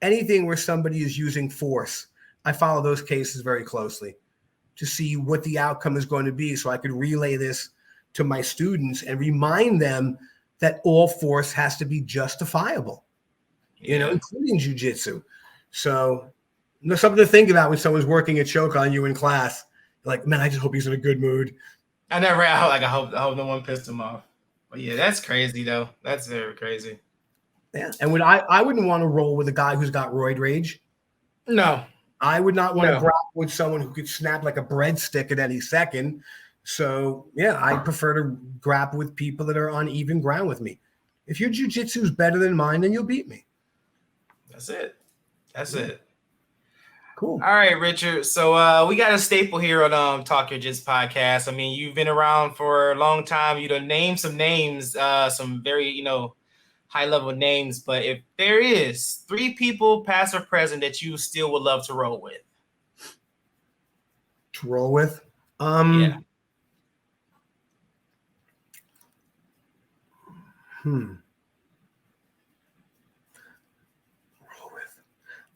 anything where somebody is using force. I follow those cases very closely to see what the outcome is going to be so I could relay this to my students and remind them that all force has to be justifiable, you know, including jiu-jitsu. So there's something to think about when someone's working a choke on you in class. Like, man, I just hope he's in a good mood. I hope no one pissed him off. But yeah, that's crazy though. That's very crazy. Yeah, and I wouldn't want to roll with a guy who's got roid rage. No, I would not want to grapple with someone who could snap like a breadstick at any second. So yeah, I prefer to grapple with people that are on even ground with me. If your jiu-jitsu is better than mine, then you'll beat me. That's it. That's it. Cool. All right, Richard. So we got a staple here on Talk Your Jits podcast. I mean, you've been around for a long time. You done named some names, some very, you know, high-level names. But if there is 3 people, past or present, that you still would love to roll with. To roll with? Yeah.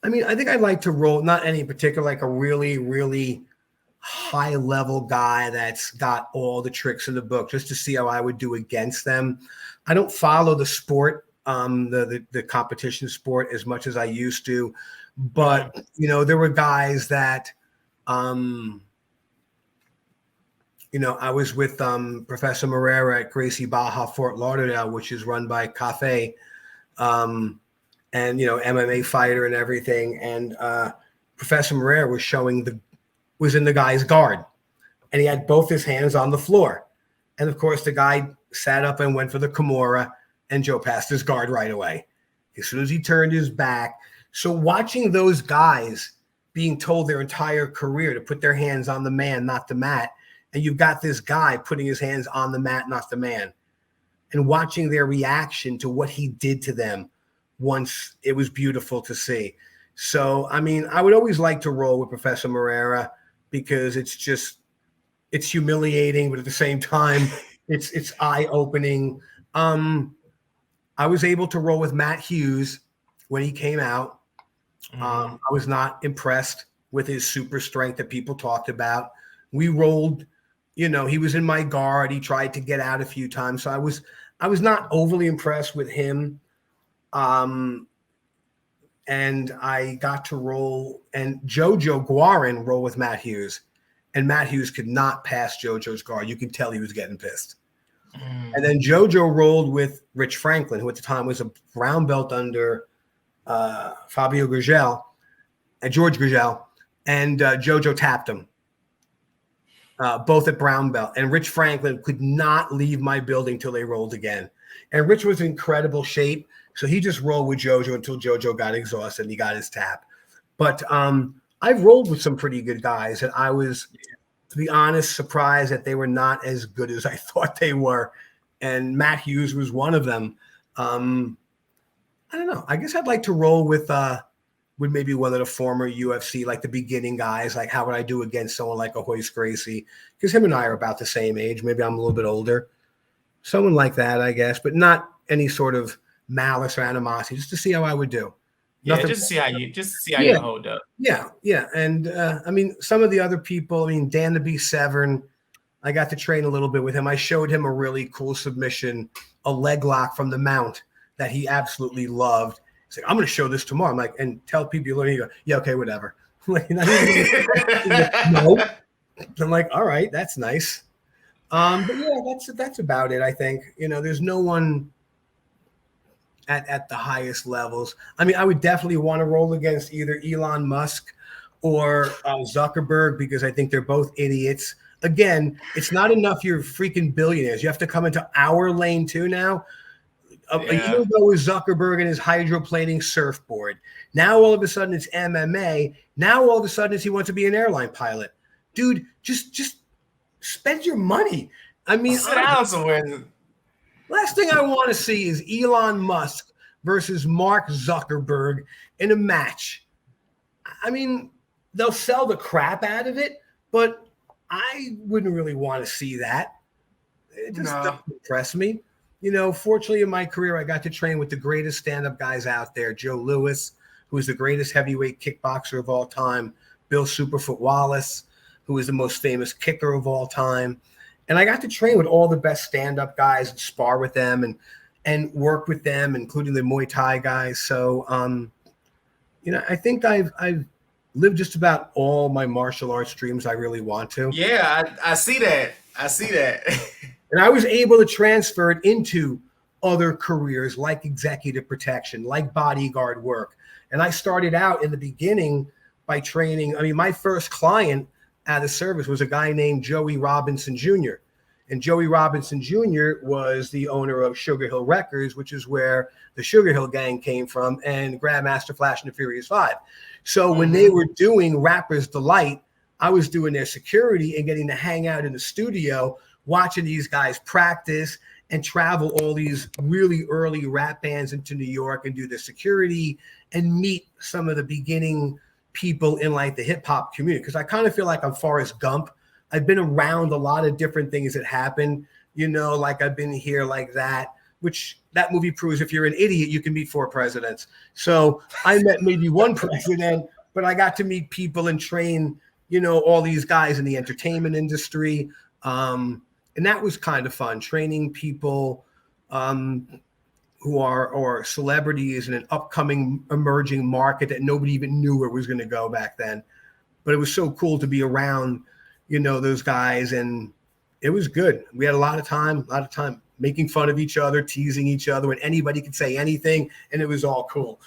I mean, I think I'd like to roll, not any particular, like a really, really high level guy that's got all the tricks in the book, just to see how I would do against them. I don't follow the sport, the competition sport as much as I used to, but you know, there were guys that, you know, I was with Professor Moreira at Gracie Baja, Fort Lauderdale, which is run by Cafe. And, you know, MMA fighter and everything. And Professor Moreira was in the guy's guard. And he had both his hands on the floor. And, of course, the guy sat up and went for the Kimura, and Joe passed his guard right away as soon as he turned his back. So watching those guys being told their entire career to put their hands on the man, not the mat, and you've got this guy putting his hands on the mat, not the man, and watching their reaction to what he did to them, once, it was beautiful to see. So, I mean, I would always like to roll with Professor Moreira because it's humiliating, but at the same time, it's eye-opening. I was able to roll with Matt Hughes when he came out. I was not impressed with his super strength that people talked about. We rolled, he was in my guard. He tried to get out a few times. So I was not overly impressed with him. And I got to roll, and Jojo Guarin roll with Matt Hughes. And Matt Hughes could not pass Jojo's guard. You could tell he was getting pissed. And then Jojo rolled with Rich Franklin, who at the time was a brown belt under Fabio Gurgel and George Gurgel, and Jojo tapped him, both at brown belt. And Rich Franklin could not leave my building till they rolled again. And Rich was in incredible shape, so he just rolled with Jojo until Jojo got exhausted and he got his tap. But I've rolled with some pretty good guys, and I was, to be honest, surprised that they were not as good as I thought they were. And Matt Hughes was one of them. I don't know. I guess I'd like to roll with maybe one of the former UFC, like the beginning guys. Like, how would I do against someone like a Hoist Gracie? Because him and I are about the same age. Maybe I'm a little bit older. Someone like that, I guess, but not any sort of malice or animosity, just to see how I would do. Yeah, just to see how you hold up. Yeah. And I mean, some of the other people, Dan the Beast Severn, I got to train a little bit with him. I showed him a really cool submission, a leg lock from the mount that he absolutely loved. He's like, I'm going to show this tomorrow. I'm like, and tell people you learn. You go, yeah, okay, whatever. No. I'm like, all right, that's nice. But yeah, that's about it. I think, there's no one at the highest levels. I mean, I would definitely want to roll against either Elon Musk or Zuckerberg, because I think they're both idiots. Again, it's not enough you're freaking billionaires. You have to come into our lane too now. A year ago was Zuckerberg and his hydroplaning surfboard. Now all of a sudden it's MMA. Now all of a sudden he wants to be an airline pilot. Dude, just spend your money. I mean, sit down somewhere. Last thing I want to see is Elon Musk versus Mark Zuckerberg in a match. I mean, they'll sell the crap out of it, but I wouldn't really want to see that. It just doesn't impress me. Fortunately in my career, I got to train with the greatest stand-up guys out there. Joe Louis, who is the greatest heavyweight kickboxer of all time. Bill Superfoot Wallace, who is the most famous kicker of all time. And I got to train with all the best stand-up guys and spar with them and work with them, including the Muay Thai guys. So, I think I've lived just about all my martial arts dreams I really want to. Yeah, I see that. And I was able to transfer it into other careers like executive protection, like bodyguard work. And I started out in the beginning by training. I mean, my first client out of service was a guy named Joey Robinson Jr. And Joey Robinson Jr. was the owner of Sugar Hill Records, which is where the Sugar Hill Gang came from, and Grandmaster Flash and the Furious Five. So when they were doing Rapper's Delight, I was doing their security and getting to hang out in the studio, watching these guys practice and travel all these really early rap bands into New York and do the security and meet some of the beginning people in like the hip hop community. Because I kind of feel like I'm Forrest Gump. I've been around a lot of different things that happen, like I've been here like that, which that movie proves if you're an idiot, you can meet 4 presidents. So I met maybe 1 president, but I got to meet people and train, all these guys in the entertainment industry. And that was kind of fun, training people who are celebrities in an upcoming emerging market that nobody even knew where it was going to go back then. But it was so cool to be around, those guys, and it was good. We had a lot of time making fun of each other, teasing each other, and anybody could say anything, and it was all cool.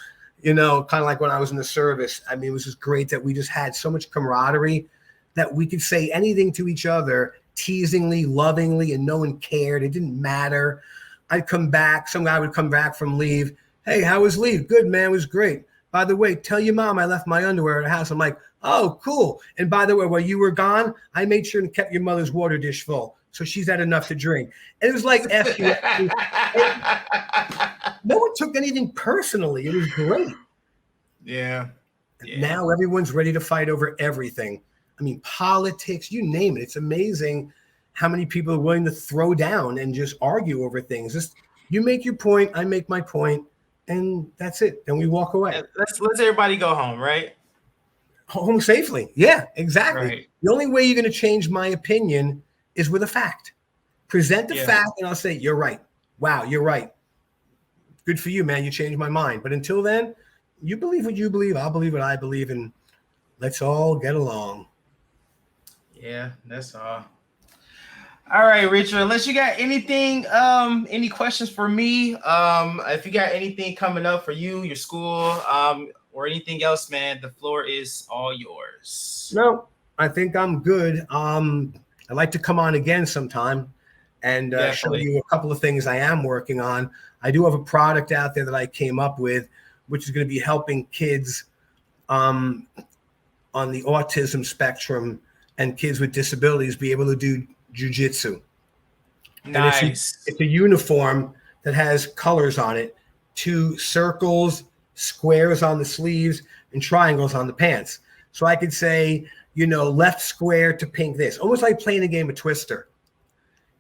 Kind of like when I was in the service. I mean, it was just great that we just had so much camaraderie that we could say anything to each other, teasingly, lovingly, and no one cared. It didn't matter. I'd come back. Some guy would come back from leave. Hey, how was leave? Good, man. It was great. By the way, tell your mom I left my underwear at the house. I'm like, oh, cool. And by the way, while you were gone, I made sure and kept your mother's water dish full, so she's had enough to drink. And it was like, F you. No one took anything personally. It was great. Yeah. Now everyone's ready to fight over everything. I mean, politics, you name it. It's amazing how many people are willing to throw down and just argue over things. You make your point, I make my point, and that's it. Then we walk away. Let's everybody go home, right? Home safely. Yeah, exactly. Right. The only way you're going to change my opinion is with a fact. Present the fact, and I'll say, you're right. Wow, you're right. Good for you, man. You changed my mind. But until then, you believe what you believe. I'll believe what I believe, and let's all get along. Yeah, that's all. All right, Richard, unless you got anything, any questions for me, if you got anything coming up for you, your school, or anything else, man, the floor is all yours. No, I think I'm good. I'd like to come on again sometime and show you a couple of things I am working on. I do have a product out there that I came up with, which is going to be helping kids on the autism spectrum and kids with disabilities be able to do jiu-jitsu. Nice. It's a uniform that has colors on it, 2 circles, squares on the sleeves, and triangles on the pants. So I could say, left square to pink this, almost like playing a game of Twister.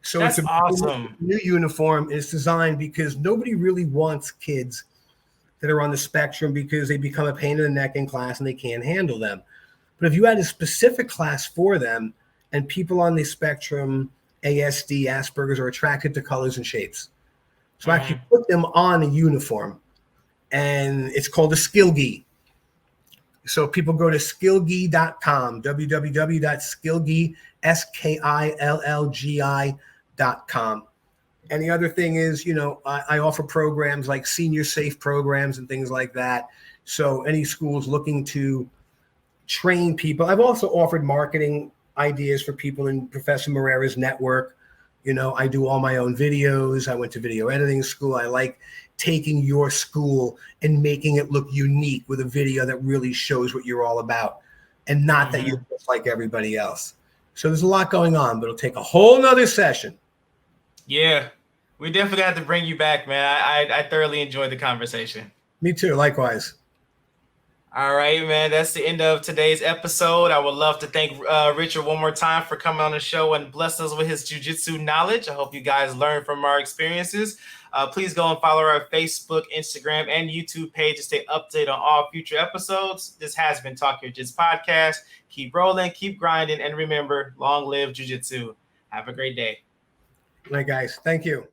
So that's it's awesome. New uniform. It's designed because nobody really wants kids that are on the spectrum because they become a pain in the neck in class and they can't handle them. But if you had a specific class for them, and people on the spectrum, ASD, Asperger's, are attracted to colors and shapes. So I actually put them on a uniform, and it's called a skill gi. So people go to skillgi.com, www.skillgi.com. And the other thing is, I offer programs like senior safe programs and things like that. So any schools looking to train people. I've also offered marketing ideas for people in Professor Moreira's network. I do all my own videos. I went to video editing school. I like taking your school and making it look unique with a video that really shows what you're all about and not that you're just like everybody else. So there's a lot going on, but it'll take a whole nother session. Yeah, we definitely have to bring you back, man. I thoroughly enjoyed the conversation. Me too. Likewise. All right, man. That's the end of today's episode. I would love to thank Richard one more time for coming on the show and blessing us with his jiu-jitsu knowledge. I hope you guys learned from our experiences. Please go and follow our Facebook, Instagram, and YouTube page to stay updated on all future episodes. This has been Talk Your Jits Podcast. Keep rolling, keep grinding, and remember, long live jiu-jitsu. Have a great day. Good night, guys. Thank you.